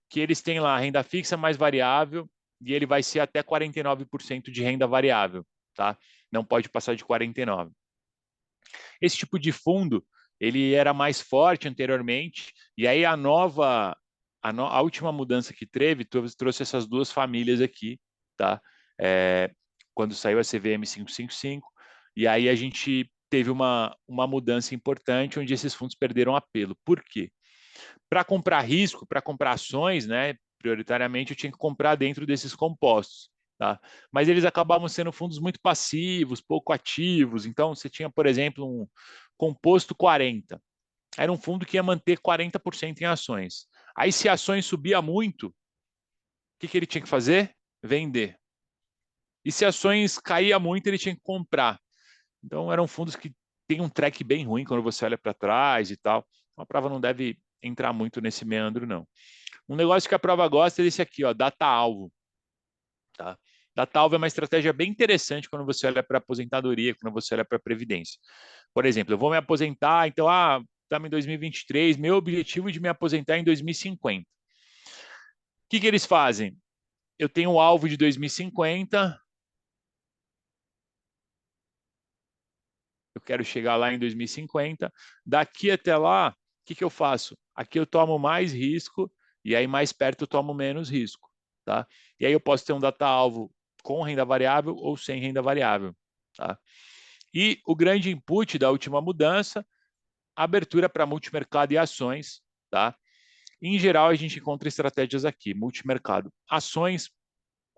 que eles têm lá renda fixa mais variável e ele vai ser até 49% de renda variável, tá? Não pode passar de 49%. Esse tipo de fundo, ele era mais forte anteriormente, e aí a última mudança que teve trouxe essas duas famílias aqui, tá? Quando saiu a CVM 555, e aí a gente teve uma mudança importante, onde esses fundos perderam apelo. Por quê? Para comprar risco, para comprar ações, né, prioritariamente eu tinha que comprar dentro desses compostos. Tá? Mas eles acabavam sendo fundos muito passivos, pouco ativos. Então, você tinha, por exemplo, um composto 40. Era um fundo que ia manter 40% em ações. Aí, se ações subia muito, o que ele tinha que fazer? Vender. E se ações caía muito, ele tinha que comprar. Então, eram fundos que têm um track bem ruim quando você olha para trás e tal. A prova não deve entrar muito nesse meandro, não. Um negócio que a prova gosta é desse aqui, ó, data-alvo. Tá? Data-alvo é uma estratégia bem interessante quando você olha para aposentadoria, quando você olha para previdência. Por exemplo, eu vou me aposentar, então, estamos em 2023, meu objetivo de me aposentar é em 2050. O que eles fazem? Eu tenho um alvo de 2050, eu quero chegar lá em 2050. Daqui até lá, o que eu faço? Aqui eu tomo mais risco e aí mais perto eu tomo menos risco, tá? E aí eu posso ter um data-alvo com renda variável ou sem renda variável, tá? E o grande input da última mudança, abertura para multimercado e ações, tá? Em geral, a gente encontra estratégias aqui, multimercado. Ações,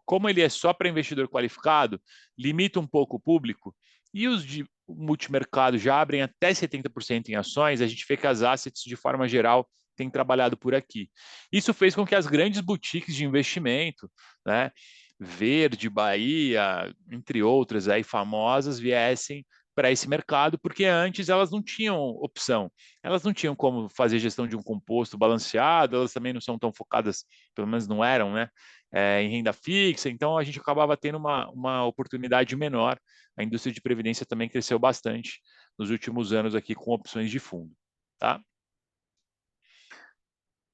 como ele é só para investidor qualificado, limita um pouco o público, e os de multimercado já abrem até 70% em ações, a gente vê que as assets, de forma geral, têm trabalhado por aqui. Isso fez com que as grandes boutiques de investimento, né, Verde, Bahia, entre outras aí famosas, viessem para esse mercado, porque antes elas não tinham opção. Elas não tinham como fazer gestão de um composto balanceado, elas também não são tão focadas, pelo menos não eram, né, em renda fixa, então a gente acabava tendo uma oportunidade menor. A indústria de previdência também cresceu bastante nos últimos anos aqui com opções de fundo. Tá?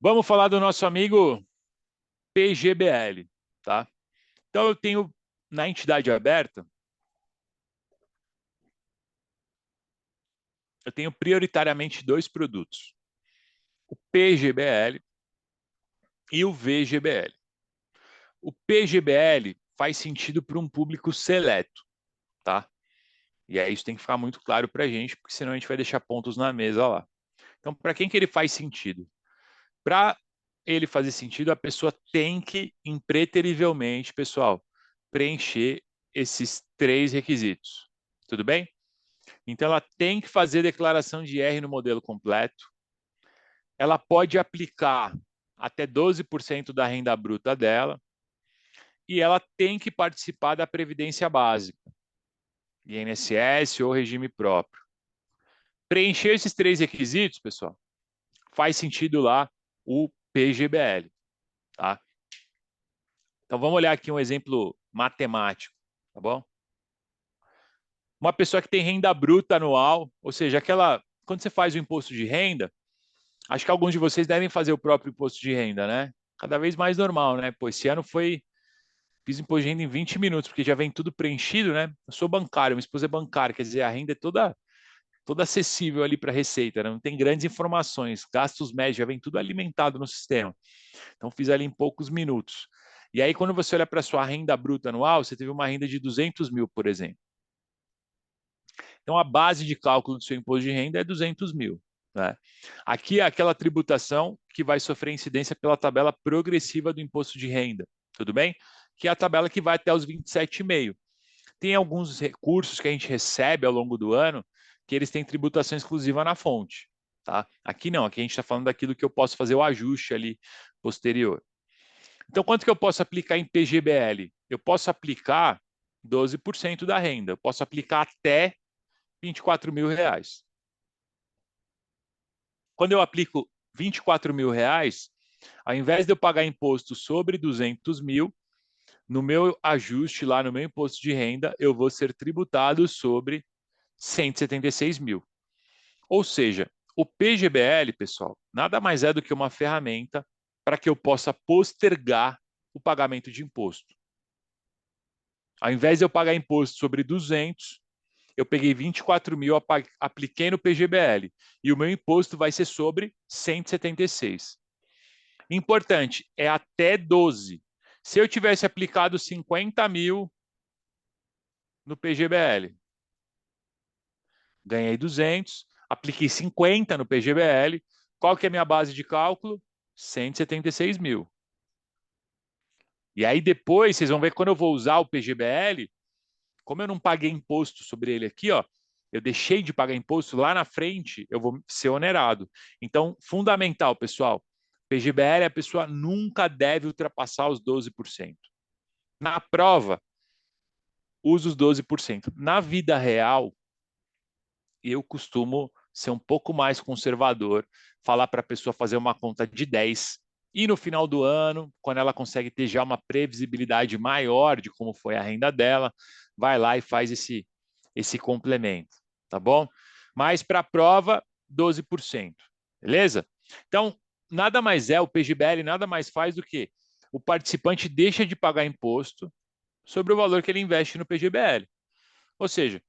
Vamos falar do nosso amigo PGBL. Tá? Então eu tenho na entidade aberta, eu tenho prioritariamente dois produtos, o PGBL e o VGBL. O PGBL faz sentido para um público seleto, tá? E aí isso tem que ficar muito claro para a gente, porque senão a gente vai deixar pontos na mesa lá. Então, para quem que ele faz sentido? Para ele fazer sentido, a pessoa tem que, impreterivelmente, pessoal, preencher esses 3 requisitos. Tudo bem? Então, ela tem que fazer declaração de R no modelo completo. Ela pode aplicar até 12% da renda bruta dela. E ela tem que participar da Previdência Básica, INSS ou regime próprio. Preencher esses 3 requisitos, pessoal, faz sentido lá o PGBL. Tá? Então vamos olhar aqui um exemplo matemático, tá bom? Uma pessoa que tem renda bruta anual, ou seja, quando você faz o imposto de renda, acho que alguns de vocês devem fazer o próprio imposto de renda, né? Cada vez mais normal, né? Pô, esse ano fiz imposto de renda em 20 minutos, porque já vem tudo preenchido, né? Eu sou bancário, minha esposa é bancária, quer dizer, a renda é toda acessível ali para a Receita, né? Não tem grandes informações, gastos médios, já vem tudo alimentado no sistema. Então, fiz ali em poucos minutos. E aí, quando você olha para a sua renda bruta anual, você teve uma renda de 200 mil, por exemplo. Então, a base de cálculo do seu imposto de renda é 200 mil. Né? Aqui é aquela tributação que vai sofrer incidência pela tabela progressiva do imposto de renda, tudo bem? Que é a tabela que vai até os 27,5. Tem alguns recursos que a gente recebe ao longo do ano que eles têm tributação exclusiva na fonte. Tá? Aqui não, aqui a gente está falando daquilo que eu posso fazer o ajuste ali posterior. Então, quanto que eu posso aplicar em PGBL? Eu posso aplicar 12% da renda, eu posso aplicar até 24 mil reais. Quando eu aplico 24 mil reais, ao invés de eu pagar imposto sobre 200 mil, no meu ajuste lá no meu imposto de renda, eu vou ser tributado sobre 176 mil. Ou seja, o PGBL, pessoal, nada mais é do que uma ferramenta para que eu possa postergar o pagamento de imposto. Ao invés de eu pagar imposto sobre 200, eu peguei 24 mil, apliquei no PGBL e o meu imposto vai ser sobre 176. Importante, é até 12. Se eu tivesse aplicado 50 mil no PGBL, ganhei 200, apliquei 50 no PGBL, qual que é a minha base de cálculo? 176 mil. E aí depois, vocês vão ver que quando eu vou usar o PGBL, como eu não paguei imposto sobre ele aqui, ó, eu deixei de pagar imposto, lá na frente eu vou ser onerado. Então, fundamental, pessoal, PGBL, a pessoa nunca deve ultrapassar os 12%. Na prova, usa os 12%. Na vida real, eu costumo ser um pouco mais conservador, falar para a pessoa fazer uma conta de 10, e no final do ano, quando ela consegue ter já uma previsibilidade maior de como foi a renda dela, vai lá e faz esse complemento, tá bom? Mas para a prova, 12%, beleza? Então, nada mais é, o PGBL nada mais faz do que o participante deixa de pagar imposto sobre o valor que ele investe no PGBL. Ou seja,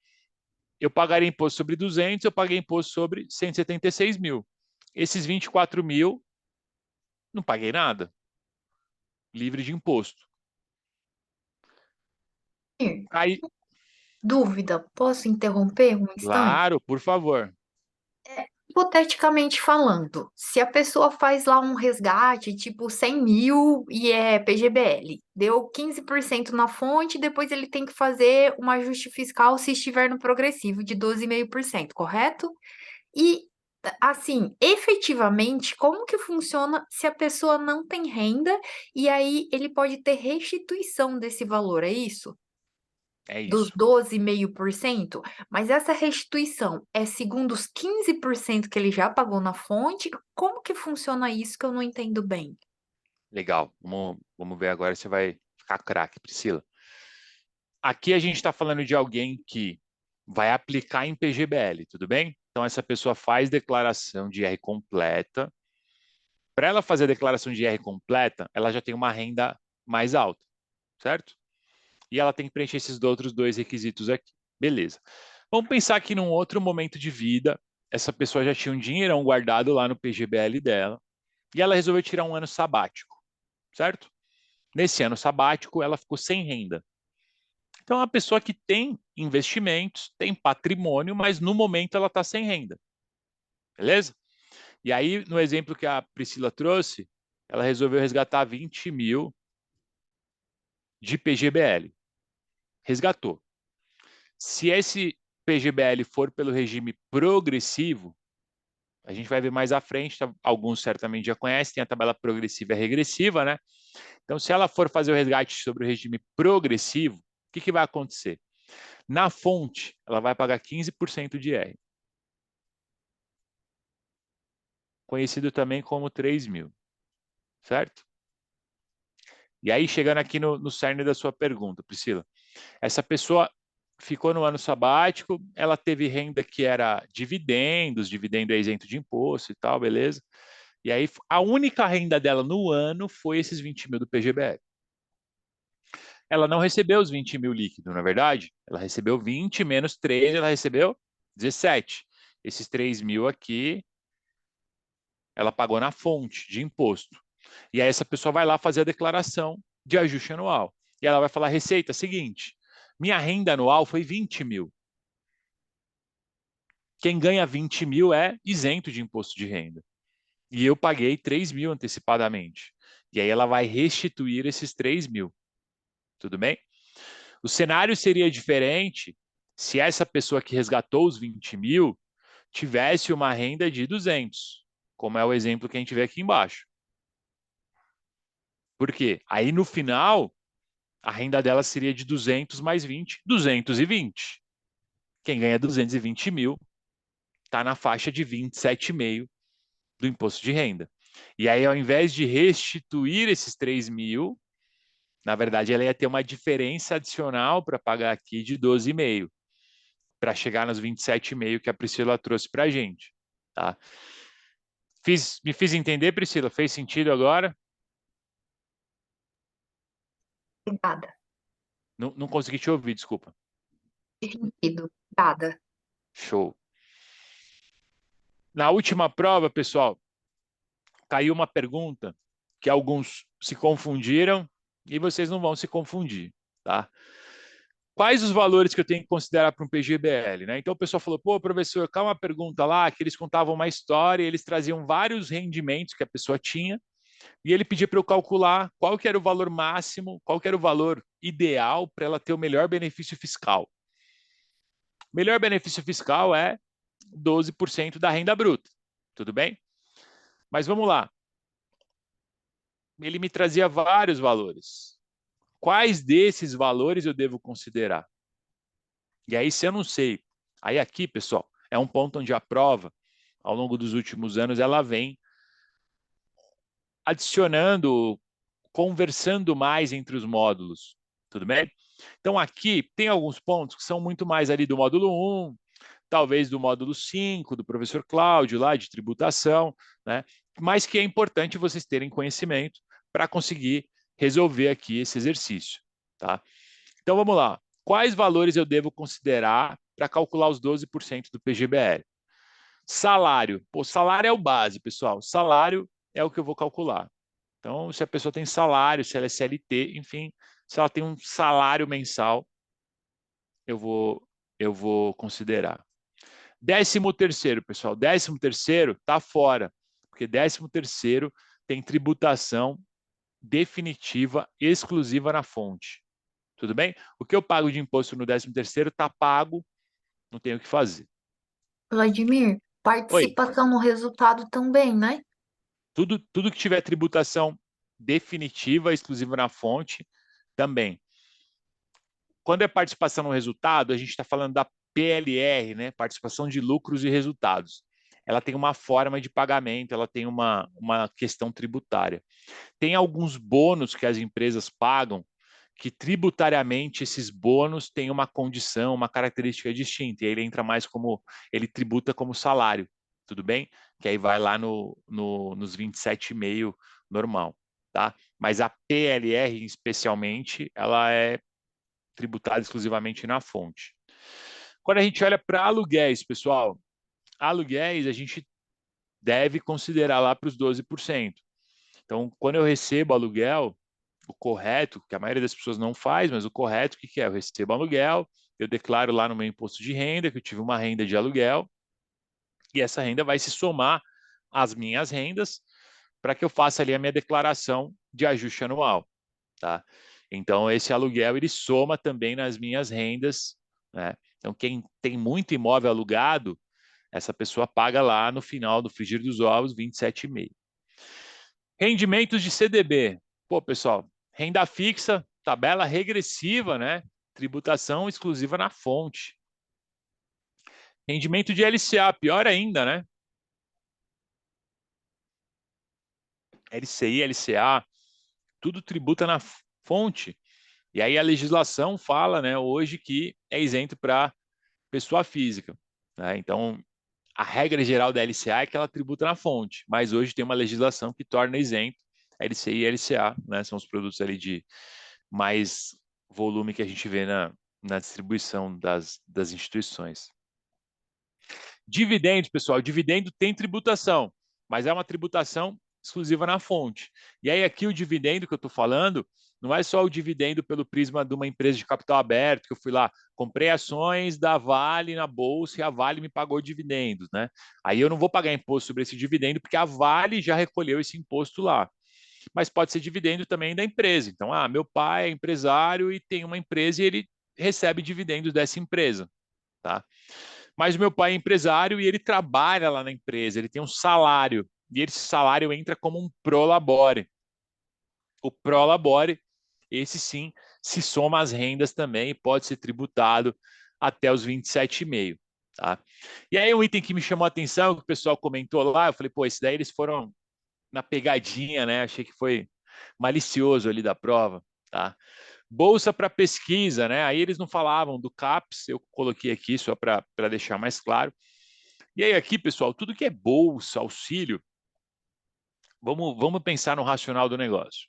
eu pagaria imposto sobre 200, eu paguei imposto sobre 176 mil. Esses 24 mil, não paguei nada. Livre de imposto. Aí, Dúvida, posso interromper um instante? claro, por favor. Hipoteticamente falando, se a pessoa faz lá um resgate, tipo 100 mil e é PGBL, deu 15% na fonte, depois ele tem que fazer um ajuste fiscal se estiver no progressivo de 12,5%, correto? E, assim, efetivamente, como que funciona se a pessoa não tem renda e aí ele pode ter restituição desse valor, é isso? É Dos isso. 12,5%, mas essa restituição é segundo os 15% que ele já pagou na fonte? Como que funciona isso que eu não entendo bem? Legal. Vamos ver agora se você vai ficar craque, Priscila. Aqui a gente está falando de alguém que vai aplicar em PGBL, tudo bem? Então, essa pessoa faz declaração de IR completa. Para ela fazer a declaração de IR completa, ela já tem uma renda mais alta, certo? E ela tem que preencher esses outros dois requisitos aqui. Beleza. Vamos pensar que num outro momento de vida, essa pessoa já tinha um dinheirão guardado lá no PGBL dela e ela resolveu tirar um ano sabático, certo? Nesse ano sabático, ela ficou sem renda. Então, é uma pessoa que tem investimentos, tem patrimônio, mas no momento ela está sem renda. Beleza? E aí, no exemplo que a Priscila trouxe, ela resolveu resgatar 20 mil de PGBL. Resgatou. Se esse PGBL for pelo regime progressivo, a gente vai ver mais à frente, alguns certamente já conhecem, tem a tabela progressiva e regressiva, né? Então, se ela for fazer o resgate sobre o regime progressivo, o que vai acontecer? Na fonte, ela vai pagar 15% de IR, conhecido também como 3 mil, certo? E aí, chegando aqui no cerne da sua pergunta, Priscila, essa pessoa ficou no ano sabático, ela teve renda que era dividendos, dividendo é isento de imposto e tal, beleza? E aí, a única renda dela no ano foi esses 20 mil do PGBL. Ela não recebeu os 20 mil líquido, na verdade? Ela recebeu 20 menos 3, ela recebeu 17. Esses 3 mil aqui, ela pagou na fonte de imposto. E aí essa pessoa vai lá fazer a declaração de ajuste anual. E ela vai falar, Receita, seguinte, minha renda anual foi 20 mil. Quem ganha 20 mil é isento de imposto de renda. E eu paguei 3 mil antecipadamente. E aí ela vai restituir esses 3 mil. Tudo bem? O cenário seria diferente se essa pessoa que resgatou os 20 mil tivesse uma renda de 200, como é o exemplo que a gente vê aqui embaixo. Por quê? Aí no final, a renda dela seria de 200 mais 20, 220. Quem ganha 220 mil está na faixa de 27,5 do imposto de renda. E aí, ao invés de restituir esses 3 mil, na verdade, ela ia ter uma diferença adicional para pagar aqui de 12,5, para chegar nos 27,5 que a Priscila trouxe para a gente. Tá? Me fiz entender, Priscila? Fez sentido agora? Obrigada. Não consegui te ouvir, desculpa. Sentido. Obrigada. Show. Na última prova, pessoal, caiu uma pergunta que alguns se confundiram e vocês não vão se confundir, tá? Quais os valores que eu tenho que considerar para um PGBL, né? Então o pessoal falou, pô, professor, calma uma pergunta lá, que eles contavam uma história, eles traziam vários rendimentos que a pessoa tinha, e ele pedia para eu calcular qual que era o valor máximo, qual que era o valor ideal para ela ter o melhor benefício fiscal. O melhor benefício fiscal é 12% da renda bruta, tudo bem? Mas vamos lá. Ele me trazia vários valores. Quais desses valores eu devo considerar? E aí, se eu não sei, aí aqui, pessoal, é um ponto onde a prova, ao longo dos últimos anos, ela vem adicionando, conversando mais entre os módulos, tudo bem? Então aqui tem alguns pontos que são muito mais ali do módulo 1, talvez do módulo 5, do professor Cláudio, lá de tributação, né? Mas que é importante vocês terem conhecimento para conseguir resolver aqui esse exercício, tá? Então vamos lá. Quais valores eu devo considerar para calcular os 12% do PGBL? Salário. Pô, salário é o base, pessoal. Salário é o que eu vou calcular. Então, se a pessoa tem salário, se ela é CLT, enfim, se ela tem um salário mensal, eu vou considerar. 13º, pessoal. 13º está fora, porque 13º tem tributação definitiva exclusiva na fonte. Tudo bem? O que eu pago de imposto no 13º está pago, não tenho o que fazer. Vladimir, Oi, participação no resultado também, né? tudo que tiver tributação definitiva exclusiva na fonte, também. Quando é participação no resultado, a gente está falando da PLR, né? Participação de lucros e resultados. Ela tem uma forma de pagamento, ela tem uma questão tributária. Tem alguns bônus que as empresas pagam que tributariamente esses bônus têm uma condição, uma característica distinta, e aí ele entra mais como, ele tributa como salário, tudo bem? Que aí vai lá nos 27,5 normal, tá? Mas a PLR, especialmente, ela é tributada exclusivamente na fonte. Quando a gente olha para aluguéis, pessoal, aluguéis a gente deve considerar lá para os 12%. Então, quando eu recebo aluguel, o correto, que a maioria das pessoas não faz, mas o correto, o que é? Eu recebo aluguel, eu declaro lá no meu imposto de renda que eu tive uma renda de aluguel, e essa renda vai se somar às minhas rendas para que eu faça ali a minha declaração de ajuste anual, tá? Então, esse aluguel, ele soma também nas minhas rendas, né? Então, quem tem muito imóvel alugado, essa pessoa paga lá no final do frigir dos ovos 27,5. Rendimentos de CDB. Pô, pessoal, renda fixa, tabela regressiva, né? Tributação exclusiva na fonte. Rendimento de LCA, pior ainda, né? LCI, LCA, tudo tributa na fonte. E aí a legislação fala, né, hoje que é isento para pessoa física, né? Então, a regra geral da LCA é que ela tributa na fonte, mas hoje tem uma legislação que torna isento LCI e LCA, né? São os produtos ali de mais volume que a gente vê na distribuição das instituições. Dividendos, pessoal, dividendo tem tributação, mas é uma tributação exclusiva na fonte. E aí aqui o dividendo que eu estou falando não é só o dividendo pelo prisma de uma empresa de capital aberto, que eu fui lá, comprei ações da Vale na bolsa e a Vale me pagou dividendos, né? Aí eu não vou pagar imposto sobre esse dividendo porque a Vale já recolheu esse imposto lá. Mas pode ser dividendo também da empresa. Então, meu pai é empresário e tem uma empresa e ele recebe dividendos dessa empresa, tá? Mas o meu pai é empresário e ele trabalha lá na empresa, ele tem um salário, e esse salário entra como um prolabore. O prolabore, esse sim, se soma às rendas também e pode ser tributado até os 27,5, tá? E aí um item que me chamou a atenção, que o pessoal comentou lá, eu falei, pô, esse daí eles foram na pegadinha, né? Achei que foi malicioso ali da prova, tá? Bolsa para pesquisa, né? Aí eles não falavam do CAPES, eu coloquei aqui só para deixar mais claro. E aí aqui, pessoal, tudo que é bolsa, auxílio, vamos pensar no racional do negócio.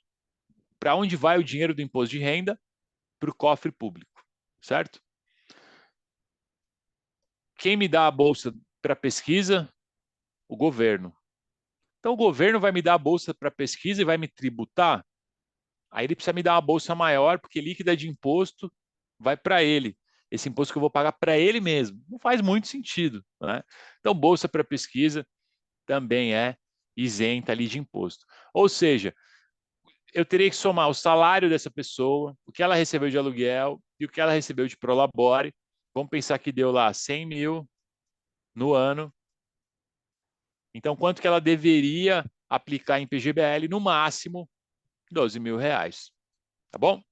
Para onde vai o dinheiro do imposto de renda? Para o cofre público, certo? Quem me dá a bolsa para pesquisa? O governo. Então o governo vai me dar a bolsa para pesquisa e vai me tributar? Aí ele precisa me dar uma bolsa maior, porque líquida de imposto vai para ele. Esse imposto que eu vou pagar para ele mesmo. Não faz muito sentido, né? Então, bolsa para pesquisa também é isenta ali de imposto. Ou seja, eu teria que somar o salário dessa pessoa, o que ela recebeu de aluguel e o que ela recebeu de prolabore. Vamos pensar que deu lá 100 mil no ano. Então, quanto que ela deveria aplicar em PGBL? No máximo, 12 mil reais. Tá bom?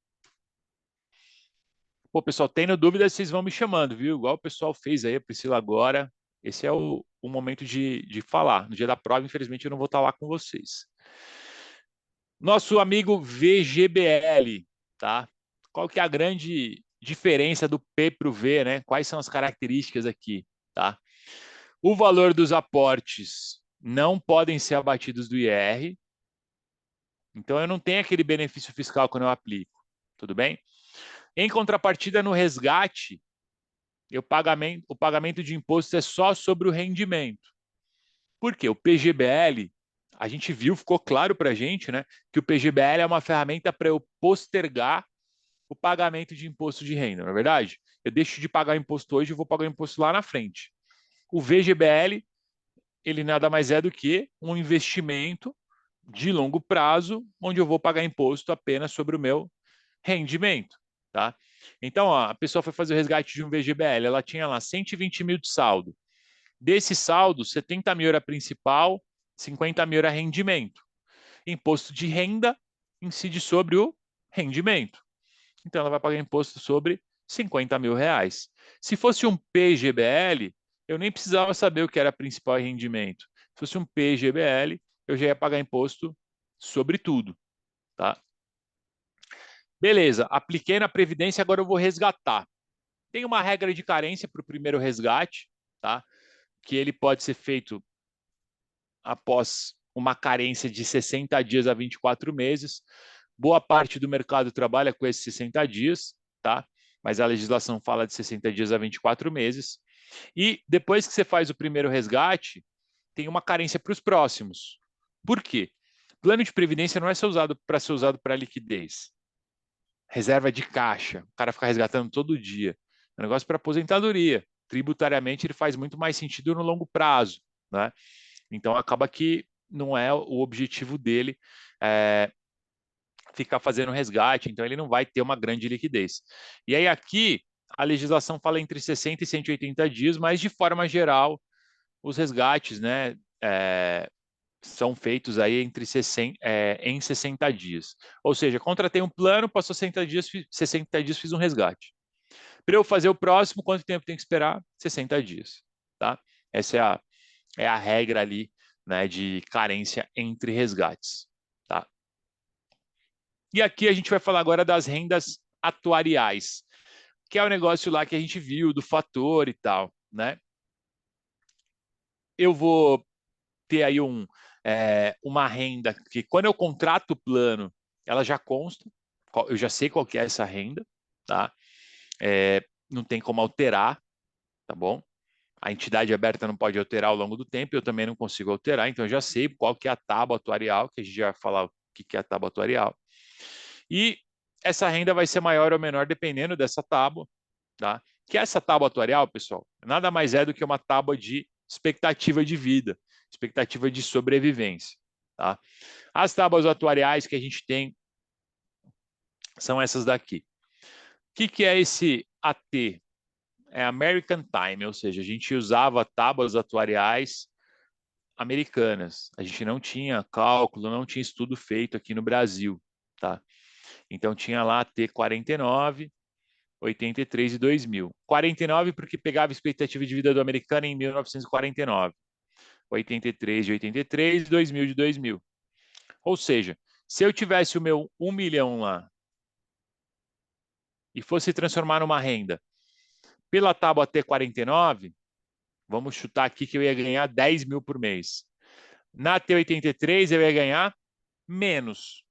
Pô, pessoal, tendo dúvida, vocês vão me chamando, viu? Igual o pessoal fez aí, a Priscila agora. Esse é o momento de falar. No dia da prova, infelizmente, eu não vou estar lá com vocês. Nosso amigo VGBL, tá? Qual que é a grande diferença do P para o V, né? Quais são as características aqui, tá? O valor dos aportes não podem ser abatidos do IR, então eu não tenho aquele benefício fiscal quando eu aplico, tudo bem? Em contrapartida, no resgate, o pagamento de imposto é só sobre o rendimento. Por quê? O PGBL, a gente viu, ficou claro para a gente, né, que o PGBL é uma ferramenta para eu postergar o pagamento de imposto de renda, não é verdade? Eu deixo de pagar imposto hoje e vou pagar o imposto lá na frente. O VGBL, ele nada mais é do que um investimento de longo prazo, onde eu vou pagar imposto apenas sobre o meu rendimento, tá? Então, ó, a pessoa foi fazer o resgate de um VGBL, ela tinha lá 120 mil de saldo. Desse saldo, 70 mil era principal, 50 mil era rendimento. Imposto de renda incide sobre o rendimento. Então, ela vai pagar imposto sobre 50 mil reais. Se fosse um PGBL, eu nem precisava saber o que era principal e rendimento. Se fosse um PGBL, eu já ia pagar imposto sobre tudo, tá? Beleza, apliquei na Previdência, agora eu vou resgatar. Tem uma regra de carência para o primeiro resgate, tá? Que ele pode ser feito após uma carência de 60 dias a 24 meses. Boa parte do mercado trabalha com esses 60 dias, tá? Mas a legislação fala de 60 dias a 24 meses. E depois que você faz o primeiro resgate, tem uma carência para os próximos. Por quê? Plano de previdência não é para ser usado para liquidez. Reserva de caixa, o cara fica resgatando todo dia. É um negócio para aposentadoria. Tributariamente, ele faz muito mais sentido no longo prazo, né? Então, acaba que não é o objetivo dele ficar fazendo resgate, então ele não vai ter uma grande liquidez. E aí aqui, a legislação fala entre 60 e 180 dias, mas de forma geral, os resgates, né, são feitos aí em 60 dias. Ou seja, contratei um plano, passou 60 dias, fiz um resgate. Para eu fazer o próximo, quanto tempo tem que esperar? 60 dias, tá? Essa é a regra ali, né, de carência entre resgates, tá? E aqui a gente vai falar agora das rendas atuariais, que é o negócio lá que a gente viu do fator e tal, né? Eu vou ter aí uma renda que quando eu contrato o plano, ela já consta, eu já sei qual que é essa renda, tá? Não tem como alterar, tá bom? A entidade aberta não pode alterar ao longo do tempo, eu também não consigo alterar, então eu já sei qual que é a tábua atuarial, que a gente já vai falar o que é a tábua atuarial. E essa renda vai ser maior ou menor dependendo dessa tábua, tá? Que essa tábua atuarial, pessoal, nada mais é do que uma tábua de expectativa de vida, expectativa de sobrevivência, tá? As tábuas atuariais que a gente tem são essas daqui. O que é esse AT? É American Time, ou seja, a gente usava tábuas atuariais americanas. A gente não tinha cálculo, não tinha estudo feito aqui no Brasil, tá? Então tinha lá T49, 83 e 2000. 49 porque pegava a expectativa de vida do americano em 1949. 83 de 83 e 2000 de 2000. Ou seja, se eu tivesse o meu 1 milhão lá e fosse transformar numa renda pela tábua T49, vamos chutar aqui que eu ia ganhar 10 mil por mês. Na T83 eu ia ganhar menos.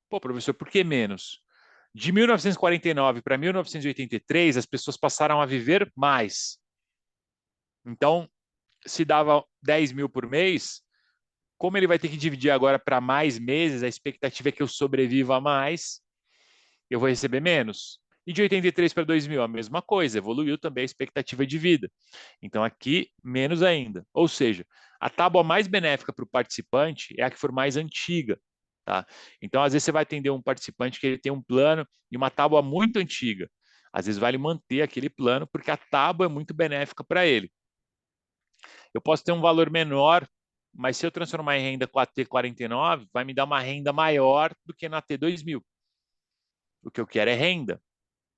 Pô, professor, por que menos? De 1949 para 1983, as pessoas passaram a viver mais. Então, se dava 10 mil por mês, como ele vai ter que dividir agora para mais meses, a expectativa é que eu sobreviva mais, eu vou receber menos. E de 83 para 2000, a mesma coisa, evoluiu também a expectativa de vida. Então, aqui, menos ainda. Ou seja, a tábua mais benéfica para o participante é a que for mais antiga. Tá? Então, às vezes, você vai atender um participante que ele tem um plano e uma tábua muito antiga. Às vezes, vale manter aquele plano, porque a tábua é muito benéfica para ele. Eu posso ter um valor menor, mas se eu transformar em renda com a T49, vai me dar uma renda maior do que na T2000. O que eu quero é renda.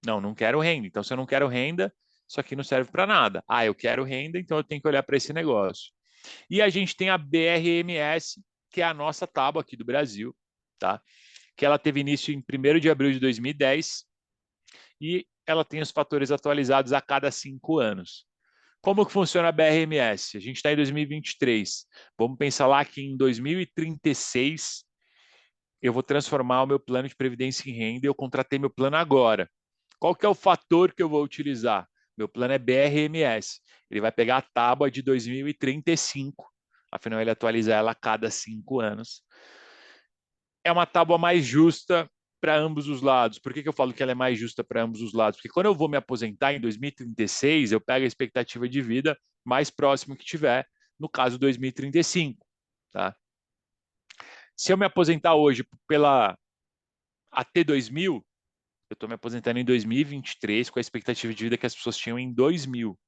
Não quero renda. Então, se eu não quero renda, isso aqui não serve para nada. Ah, eu quero renda, então eu tenho que olhar para esse negócio. E a gente tem a BRMS, que é a nossa tábua aqui do Brasil, tá? Que ela teve início em 1º de abril de 2010 e ela tem os fatores atualizados a cada 5 anos. Como que funciona a BRMS? A gente está em 2023. Vamos pensar lá que em 2036 eu vou transformar o meu plano de previdência em renda e eu contratei meu plano agora. Qual que é o fator que eu vou utilizar? Meu plano é BRMS. Ele vai pegar a tábua de 2035. Afinal, ele atualiza ela a cada 5 anos. É uma tábua mais justa para ambos os lados. Por que eu falo que ela é mais justa para ambos os lados? Porque quando eu vou me aposentar em 2036, eu pego a expectativa de vida mais próximo que tiver, no caso 2035, tá? Se eu me aposentar hoje pela AT2000, eu estou me aposentando em 2023 com a expectativa de vida que as pessoas tinham em 2000.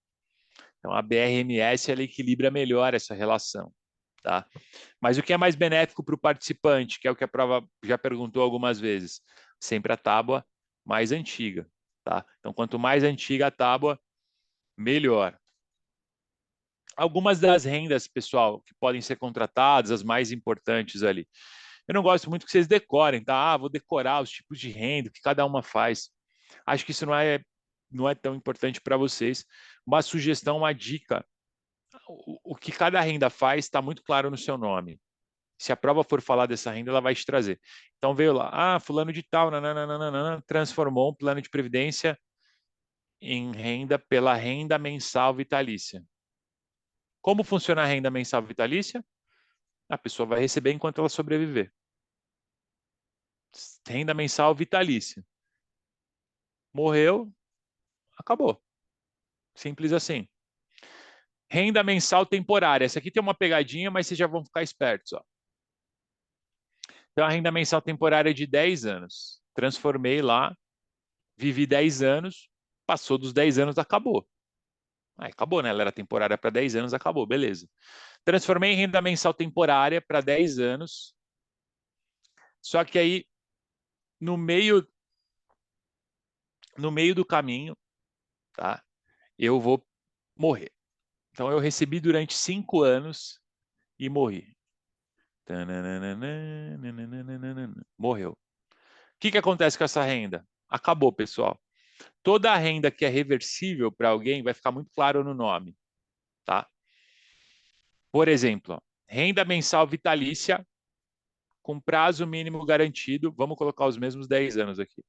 Então a BRMS ela equilibra melhor essa relação, tá? Mas o que é mais benéfico para o participante, que é o que a prova já perguntou algumas vezes, sempre a tábua mais antiga, tá? Então quanto mais antiga a tábua, melhor. Algumas das rendas, pessoal, que podem ser contratadas, as mais importantes ali. Eu não gosto muito que vocês decorem, tá? Ah, vou decorar os tipos de renda que cada uma faz. Acho que isso não é tão importante para vocês. Uma sugestão, uma dica. O que cada renda faz está muito claro no seu nome. Se a prova for falar dessa renda, ela vai te trazer. Então veio lá, fulano de tal, nananana, transformou um plano de previdência em renda pela renda mensal vitalícia. Como funciona a renda mensal vitalícia? A pessoa vai receber enquanto ela sobreviver. Renda mensal vitalícia. Morreu, acabou. Simples assim. Renda mensal temporária. Essa aqui tem uma pegadinha, mas vocês já vão ficar espertos. Ó. Então, a renda mensal temporária é de 10 anos. Transformei lá, vivi 10 anos, passou dos 10 anos, acabou. Aí, acabou, né? Ela era temporária para 10 anos, acabou, beleza. Transformei em renda mensal temporária para 10 anos. Só que aí, no meio do caminho, tá? Eu vou morrer. Então, eu recebi durante 5 anos e morri. Morreu. O que acontece com essa renda? Acabou, pessoal. Toda a renda que é reversível para alguém vai ficar muito claro no nome, tá? Por exemplo, renda mensal vitalícia com prazo mínimo garantido, vamos colocar os mesmos 10 anos aqui.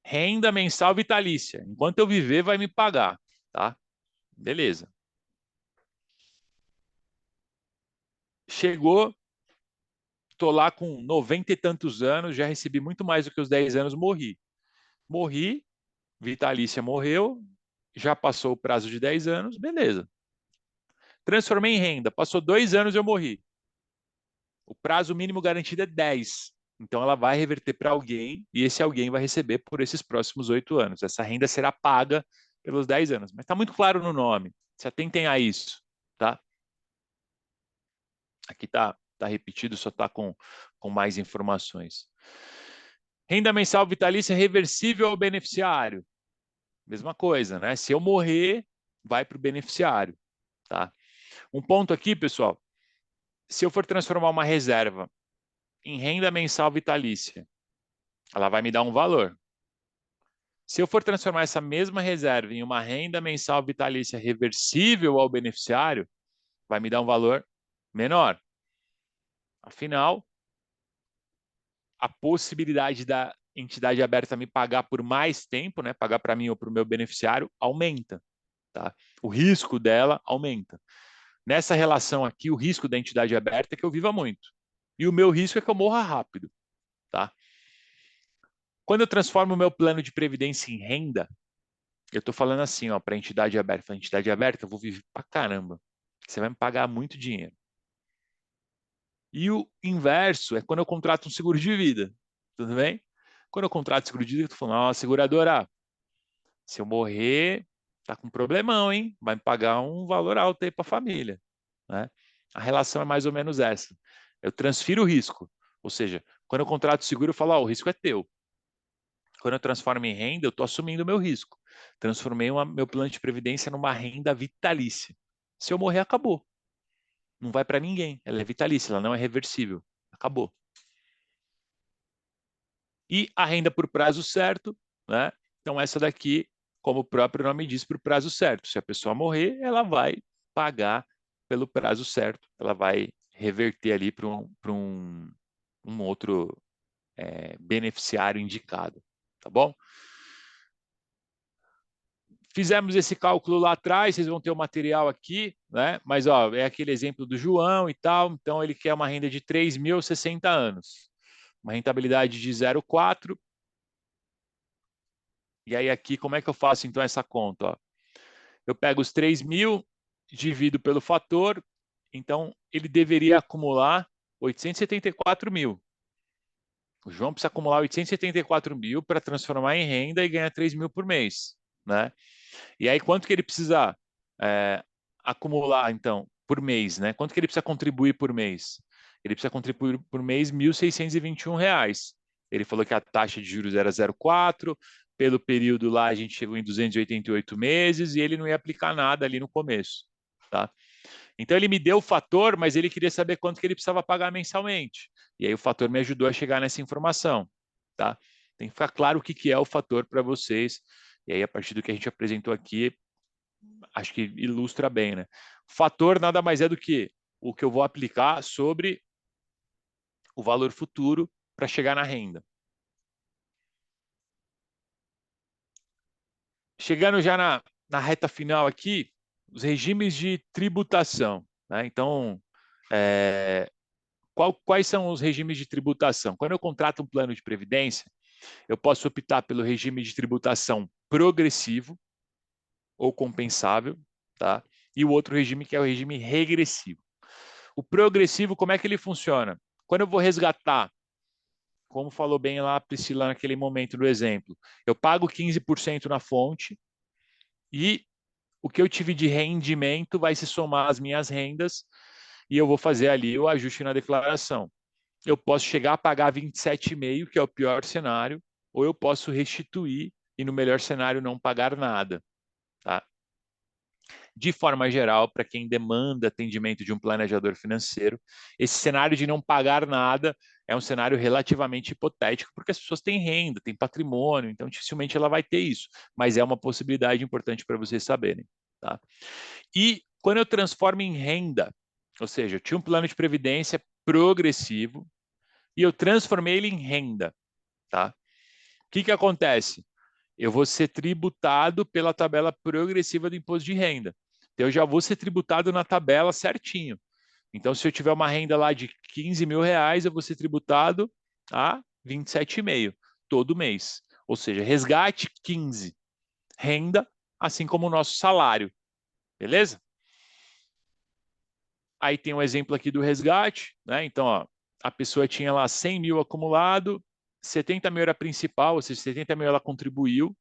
Renda mensal vitalícia, enquanto eu viver vai me pagar, tá? Beleza. Chegou, tô lá com 90 e tantos anos, já recebi muito mais do que os 10 anos, morri. Morri, vitalícia morreu, já passou o prazo de 10 anos, beleza. Transformei em renda, passou 2 anos e eu morri. O prazo mínimo garantido é 10. Então ela vai reverter para alguém e esse alguém vai receber por esses próximos 8 anos. Essa renda será paga pelos 10 anos. Mas está muito claro no nome. Se atentem a isso, tá? Aqui tá repetido, só está com mais informações. Renda mensal vitalícia reversível ao beneficiário. Mesma coisa, né? Se eu morrer, vai para o beneficiário, tá? Um ponto aqui, pessoal, se eu for transformar uma reserva em renda mensal vitalícia, ela vai me dar um valor. Se eu for transformar essa mesma reserva em uma renda mensal vitalícia reversível ao beneficiário, vai me dar um valor menor. Afinal, a possibilidade da entidade aberta me pagar por mais tempo, né, pagar para mim ou para o meu beneficiário, aumenta. Tá? O risco dela aumenta. Nessa relação aqui, o risco da entidade aberta é que eu viva muito. E o meu risco é que eu morra rápido. Tá? Quando eu transformo o meu plano de previdência em renda, eu estou falando assim, ó, para a entidade aberta. A entidade aberta, eu vou viver pra caramba. Você vai me pagar muito dinheiro. E o inverso é quando eu contrato um seguro de vida. Tudo bem? Quando eu contrato seguro de vida, eu estou falando, ó, seguradora, se eu morrer, tá com problemão, hein? Vai me pagar um valor alto aí para a família. Né? A relação é mais ou menos essa. Eu transfiro o risco. Ou seja, quando eu contrato seguro, eu falo, ó, o risco é teu. Quando eu transformo em renda, eu estou assumindo o meu risco. Transformei meu plano de previdência numa renda vitalícia. Se eu morrer, acabou. Não vai para ninguém. Ela é vitalícia, ela não é reversível. Acabou. E a renda por prazo certo, né? Então, essa daqui, como o próprio nome diz, por prazo certo. Se a pessoa morrer, ela vai pagar pelo prazo certo. Ela vai reverter ali para um outro beneficiário indicado. Tá bom? Fizemos esse cálculo lá atrás, vocês vão ter o material aqui, né? Mas ó, é aquele exemplo do João e tal. Então, ele quer uma renda de 3.060 anos. Uma rentabilidade de 0,4. E aí aqui, como é que eu faço então essa conta? Ó? Eu pego os 3.000, divido pelo fator, então ele deveria acumular 874 mil. O João precisa acumular 874 mil para transformar em renda e ganhar 3.000 por mês, né? E aí quanto que ele precisa acumular, então, por mês, né? Quanto que ele precisa contribuir por mês? Ele precisa contribuir por mês R$ 1.621. Ele falou que a taxa de juros era 0,4, pelo período lá a gente chegou em 288 meses e ele não ia aplicar nada ali no começo, tá? Então ele me deu o fator, mas ele queria saber quanto que ele precisava pagar mensalmente. E aí o fator me ajudou a chegar nessa informação, tá? Tem que ficar claro o que que é o fator para vocês. E aí a partir do que a gente apresentou aqui, acho que ilustra bem, né? O fator nada mais é do que o que eu vou aplicar sobre o valor futuro para chegar na renda. Chegando já na reta final aqui, os regimes de tributação, né? Então, quais são os regimes de tributação? Quando eu contrato um plano de previdência, eu posso optar pelo regime de tributação progressivo ou compensável, tá? E o outro regime que é o regime regressivo. O progressivo, como é que ele funciona? Quando eu vou resgatar, como falou bem lá a Priscila naquele momento do exemplo, eu pago 15% na fonte e o que eu tive de rendimento vai se somar às minhas rendas e eu vou fazer ali o ajuste na declaração. Eu posso chegar a pagar 27,5, que é o pior cenário, ou eu posso restituir e no melhor cenário não pagar nada, tá? De forma geral, para quem demanda atendimento de um planejador financeiro, esse cenário de não pagar nada é um cenário relativamente hipotético, porque as pessoas têm renda, têm patrimônio, então dificilmente ela vai ter isso, mas é uma possibilidade importante para vocês saberem, tá? E quando eu transformo em renda, ou seja, eu tinha um plano de previdência progressivo e eu transformei ele em renda, tá? O que acontece? Eu vou ser tributado pela tabela progressiva do imposto de renda. Então, eu já vou ser tributado na tabela certinho. Então, se eu tiver uma renda lá de 15 mil reais, eu vou ser tributado a 27,5 todo mês. Ou seja, resgate 15, renda, assim como o nosso salário. Beleza? Aí tem um exemplo aqui do resgate, né? Então, ó, a pessoa tinha lá 100 mil acumulado, 70 mil era principal, ou seja, 70 mil ela contribuiu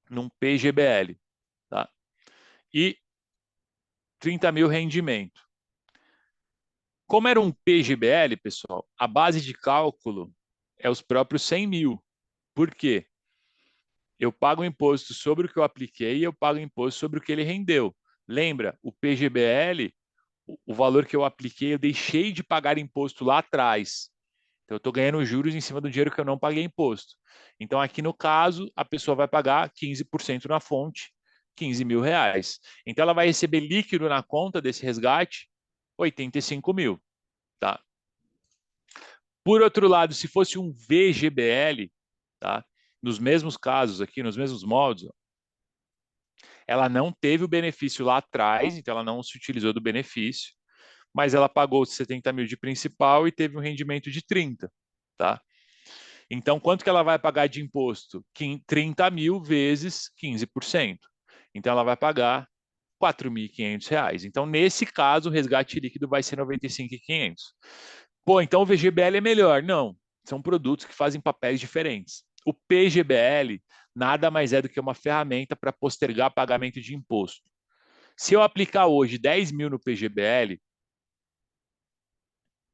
num PGBL, tá? E 30 mil rendimento. Como era um PGBL, pessoal, a base de cálculo é os próprios 100 mil. Por quê? Eu pago imposto sobre o que eu apliquei e eu pago imposto sobre o que ele rendeu. Lembra, o PGBL, o valor que eu apliquei, eu deixei de pagar imposto lá atrás. Então, eu estou ganhando juros em cima do dinheiro que eu não paguei imposto. Então, aqui no caso, a pessoa vai pagar 15% na fonte, 15 mil reais. Então, ela vai receber líquido na conta desse resgate, 85 mil. Tá? Por outro lado, se fosse um VGBL, tá? Nos mesmos casos aqui, nos mesmos moldes, ela não teve o benefício lá atrás, então ela não se utilizou do benefício, mas ela pagou 70 mil de principal e teve um rendimento de 30, tá? Então, quanto que ela vai pagar de imposto? 30 mil vezes 15%. Então, ela vai pagar R$ 4.500. Então, nesse caso, o resgate líquido vai ser 95.500. Pô, então o VGBL é melhor. Não, são produtos que fazem papéis diferentes. O PGBL nada mais é do que uma ferramenta para postergar pagamento de imposto. Se eu aplicar hoje 10 mil no PGBL,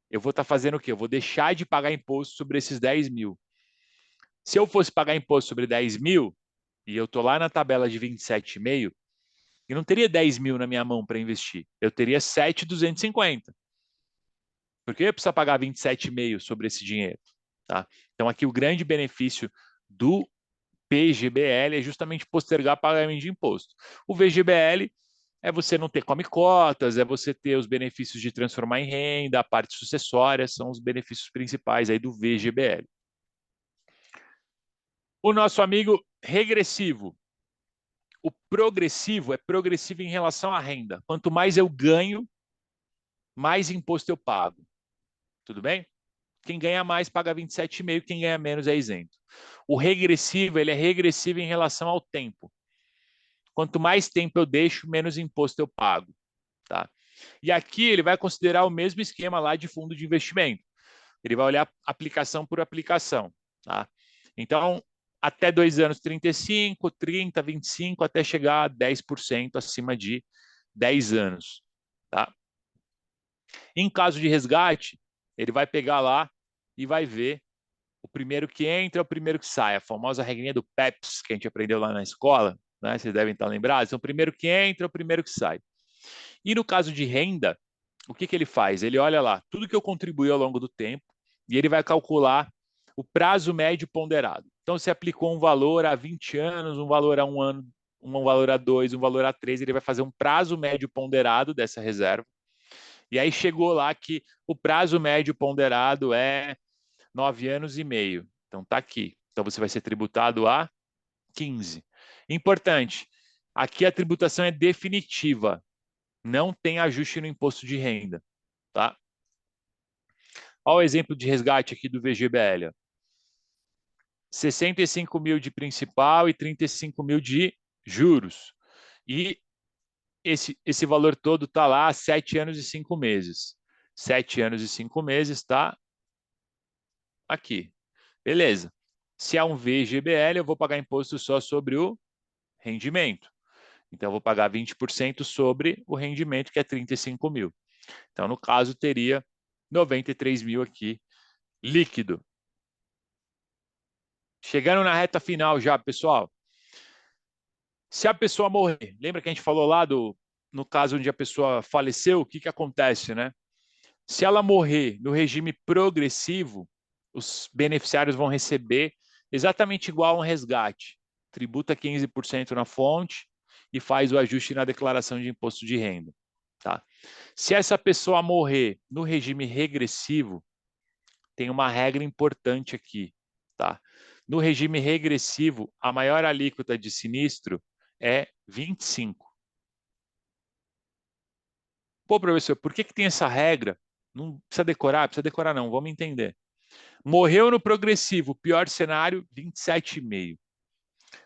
eu vou estar fazendo o quê? Eu vou deixar de pagar imposto sobre esses 10 mil. Se eu fosse pagar imposto sobre 10 mil, e eu estou lá na tabela de 27,5, eu não teria 10 mil na minha mão para investir. Eu teria 7.250. Porque eu ia precisar pagar 27,5 sobre esse dinheiro. Tá? Então, aqui o grande benefício do PGBL é justamente postergar pagamento de imposto. O VGBL é você não ter come-cotas, é você ter os benefícios de transformar em renda, a parte sucessória, são os benefícios principais aí do VGBL. O nosso amigo regressivo. O progressivo é progressivo em relação à renda. Quanto mais eu ganho, mais imposto eu pago. Tudo bem? Quem ganha mais paga 27,5, quem ganha menos é isento. O regressivo, ele é regressivo em relação ao tempo. Quanto mais tempo eu deixo, menos imposto eu pago. Tá? E aqui ele vai considerar o mesmo esquema lá de fundo de investimento. Ele vai olhar aplicação por aplicação. Tá? Então, até 2 anos, 35, 30, 25, até chegar a 10% acima de 10 anos. Tá? Em caso de resgate, ele vai pegar lá e vai ver o primeiro que entra é o primeiro que sai. A famosa regrinha do PEPS, que a gente aprendeu lá na escola, né? Vocês devem estar lembrados. Então, o primeiro que entra é o primeiro que sai. E no caso de renda, o que ele faz? Ele olha lá tudo que eu contribuí ao longo do tempo e ele vai calcular o prazo médio ponderado. Então, se aplicou um valor a 20 anos, um valor a 1 ano, um valor a 2, um valor a 3, ele vai fazer um prazo médio ponderado dessa reserva. E aí chegou lá que o prazo médio ponderado é 9 anos e meio. Então, está aqui. Então, você vai ser tributado a 15. Importante, aqui a tributação é definitiva. Não tem ajuste no imposto de renda. Tá? Olha o exemplo de resgate aqui do VGBL. 65 mil de principal e 35 mil de juros. E esse valor todo está lá há 7 anos e 5 meses. 7 anos e 5 meses está aqui. Beleza. Se é um VGBL, eu vou pagar imposto só sobre o rendimento. Então, eu vou pagar 20% sobre o rendimento, que é 35 mil. Então, no caso, teria 93 mil aqui líquido. Chegando na reta final já, pessoal. Se a pessoa morrer, lembra que a gente falou lá no caso onde a pessoa faleceu, o que acontece, né? Se ela morrer no regime progressivo, os beneficiários vão receber exatamente igual a um resgate. Tributa 15% na fonte e faz o ajuste na declaração de imposto de renda. Tá? Se essa pessoa morrer no regime regressivo, tem uma regra importante aqui. Tá? No regime regressivo, a maior alíquota de sinistro é 25. Pô, professor, por que tem essa regra? Não precisa decorar não, vamos entender. Morreu no progressivo, pior cenário, 27,5.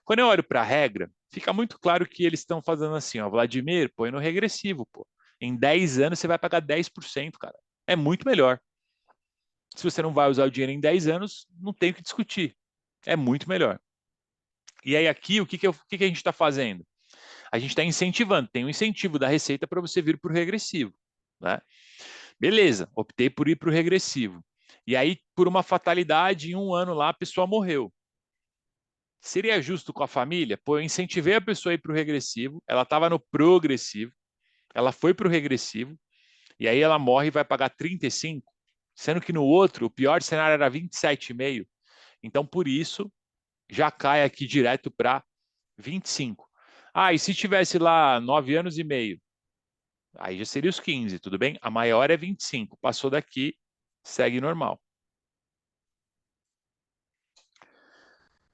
Quando eu olho para a regra, fica muito claro que eles estão fazendo assim, ó, Vladimir, põe no regressivo, pô. Em 10 anos você vai pagar 10%, cara. É muito melhor. Se você não vai usar o dinheiro em 10 anos, não tem o que discutir. É muito melhor. E aí aqui, o que a gente está fazendo? A gente está incentivando, tem um incentivo da Receita para você vir para o regressivo. Né? Beleza, optei por ir para o regressivo. E aí, por uma fatalidade, em 1 ano lá, a pessoa morreu. Seria justo com a família? Pô, eu incentivei a pessoa a ir para o regressivo, ela estava no progressivo, ela foi para o regressivo, e aí ela morre e vai pagar 35, sendo que no outro, o pior cenário era 27,5. Então, por isso, já cai aqui direto para 25. Ah, e se tivesse lá 9 anos e meio? Aí já seria os 15, tudo bem? A maior é 25. Passou daqui, segue normal.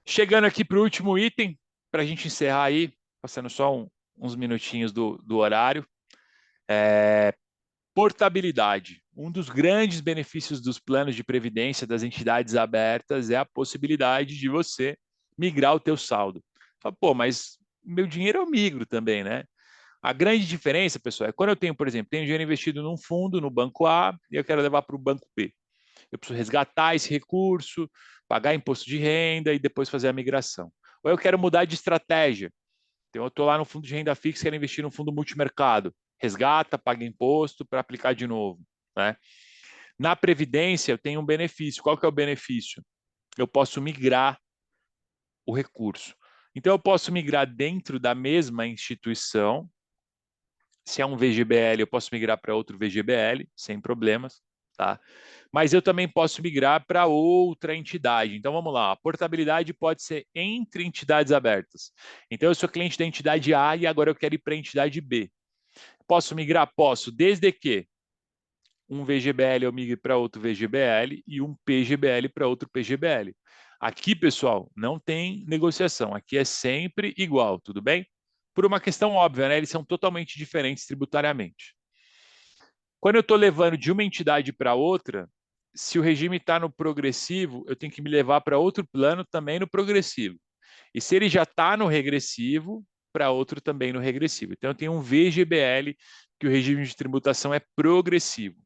Chegando aqui para o último item, para a gente encerrar aí, passando só uns minutinhos do horário. Portabilidade. Um dos grandes benefícios dos planos de previdência das entidades abertas é a possibilidade de você migrar o teu saldo. Fala, pô, mas meu dinheiro eu migro também, né? A grande diferença, pessoal, é quando eu tenho, por exemplo, tenho dinheiro investido num fundo, no banco A, e eu quero levar para o banco B. Eu preciso resgatar esse recurso, pagar imposto de renda e depois fazer a migração. Ou eu quero mudar de estratégia. Então, eu estou lá no fundo de renda fixa, quero investir no fundo multimercado. Resgata, paga imposto para aplicar de novo. Né? Na Previdência, eu tenho um benefício. Qual que é o benefício? Eu posso migrar o recurso. Então, eu posso migrar dentro da mesma instituição. Se é um VGBL, eu posso migrar para outro VGBL, sem problemas, tá? Mas eu também posso migrar para outra entidade. Então, vamos lá. A portabilidade pode ser entre entidades abertas. Então, eu sou cliente da entidade A e agora eu quero ir para a entidade B. Posso migrar? Posso, desde que um VGBL eu migre para outro VGBL e um PGBL para outro PGBL. Aqui, pessoal, não tem negociação. Aqui é sempre igual, tudo bem? Por uma questão óbvia, né? Eles são totalmente diferentes tributariamente. Quando eu estou levando de uma entidade para outra, se o regime está no progressivo, eu tenho que me levar para outro plano também no progressivo. E se ele já está no regressivo, para outro também no regressivo. Então, eu tenho um VGBL, que o regime de tributação é progressivo.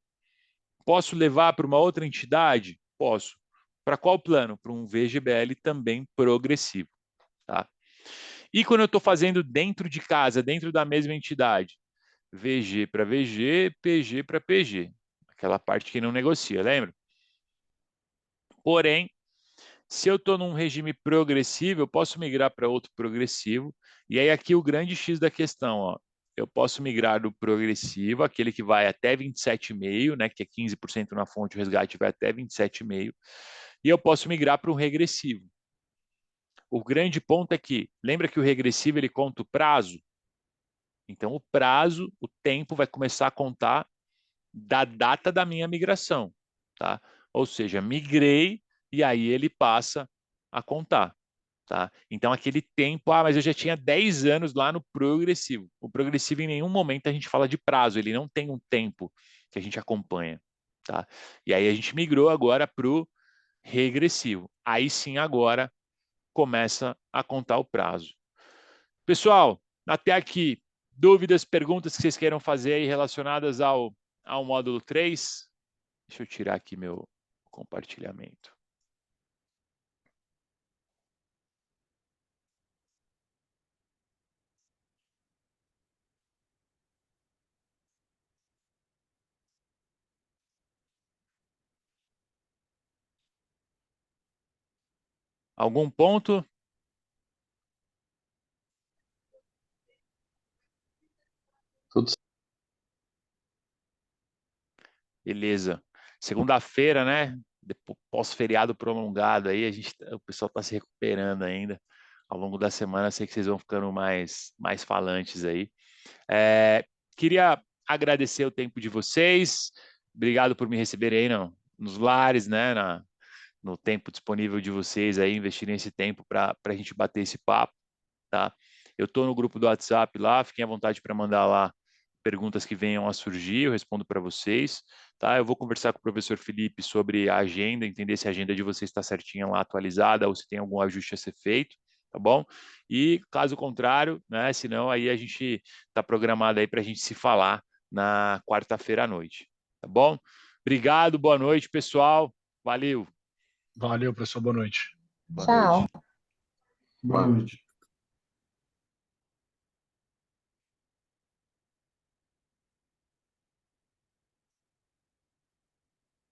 Posso levar para uma outra entidade? Posso. Para qual plano? Para um VGBL também progressivo. Tá? E quando eu estou fazendo dentro de casa, dentro da mesma entidade? VG para VG, PG para PG. Aquela parte que não negocia, lembra? Porém, se eu estou num regime progressivo, eu posso migrar para outro progressivo. E aí aqui o grande X da questão, ó. Eu posso migrar do progressivo, aquele que vai até 27,5, né, que é 15% na fonte, o resgate vai até 27,5. E eu posso migrar para um regressivo. O grande ponto é que, lembra que o regressivo ele conta o prazo? Então, o prazo, o tempo vai começar a contar da data da minha migração, tá? Ou seja, migrei e aí ele passa a contar, tá? Então, aquele tempo, mas eu já tinha 10 anos lá no progressivo. O progressivo, em nenhum momento, a gente fala de prazo, ele não tem um tempo que a gente acompanha, tá? E aí a gente migrou agora para o regressivo. Aí sim, agora começa a contar o prazo. Pessoal, até aqui, dúvidas, perguntas que vocês queiram fazer aí relacionadas ao módulo 3? Deixa eu tirar aqui meu compartilhamento. Algum ponto? Tudo Beleza. Segunda-feira, né? Pós-feriado prolongado aí, o pessoal está se recuperando ainda. Ao longo da semana, sei que vocês vão ficando mais falantes aí. Queria agradecer o tempo de vocês. Obrigado por me receberem aí nos lares, né? No tempo disponível de vocês aí, investirem esse tempo para a gente bater esse papo, tá? Eu estou no grupo do WhatsApp lá, fiquem à vontade para mandar lá perguntas que venham a surgir, eu respondo para vocês, tá? Eu vou conversar com o professor Felipe sobre a agenda, entender se a agenda de vocês está certinha lá, atualizada, ou se tem algum ajuste a ser feito, tá bom? E caso contrário, né, senão aí a gente está programado aí para a gente se falar na quarta-feira à noite, tá bom? Obrigado, boa noite, pessoal. Valeu. Valeu, pessoal. Boa noite. Boa Tchau. noite. Boa noite.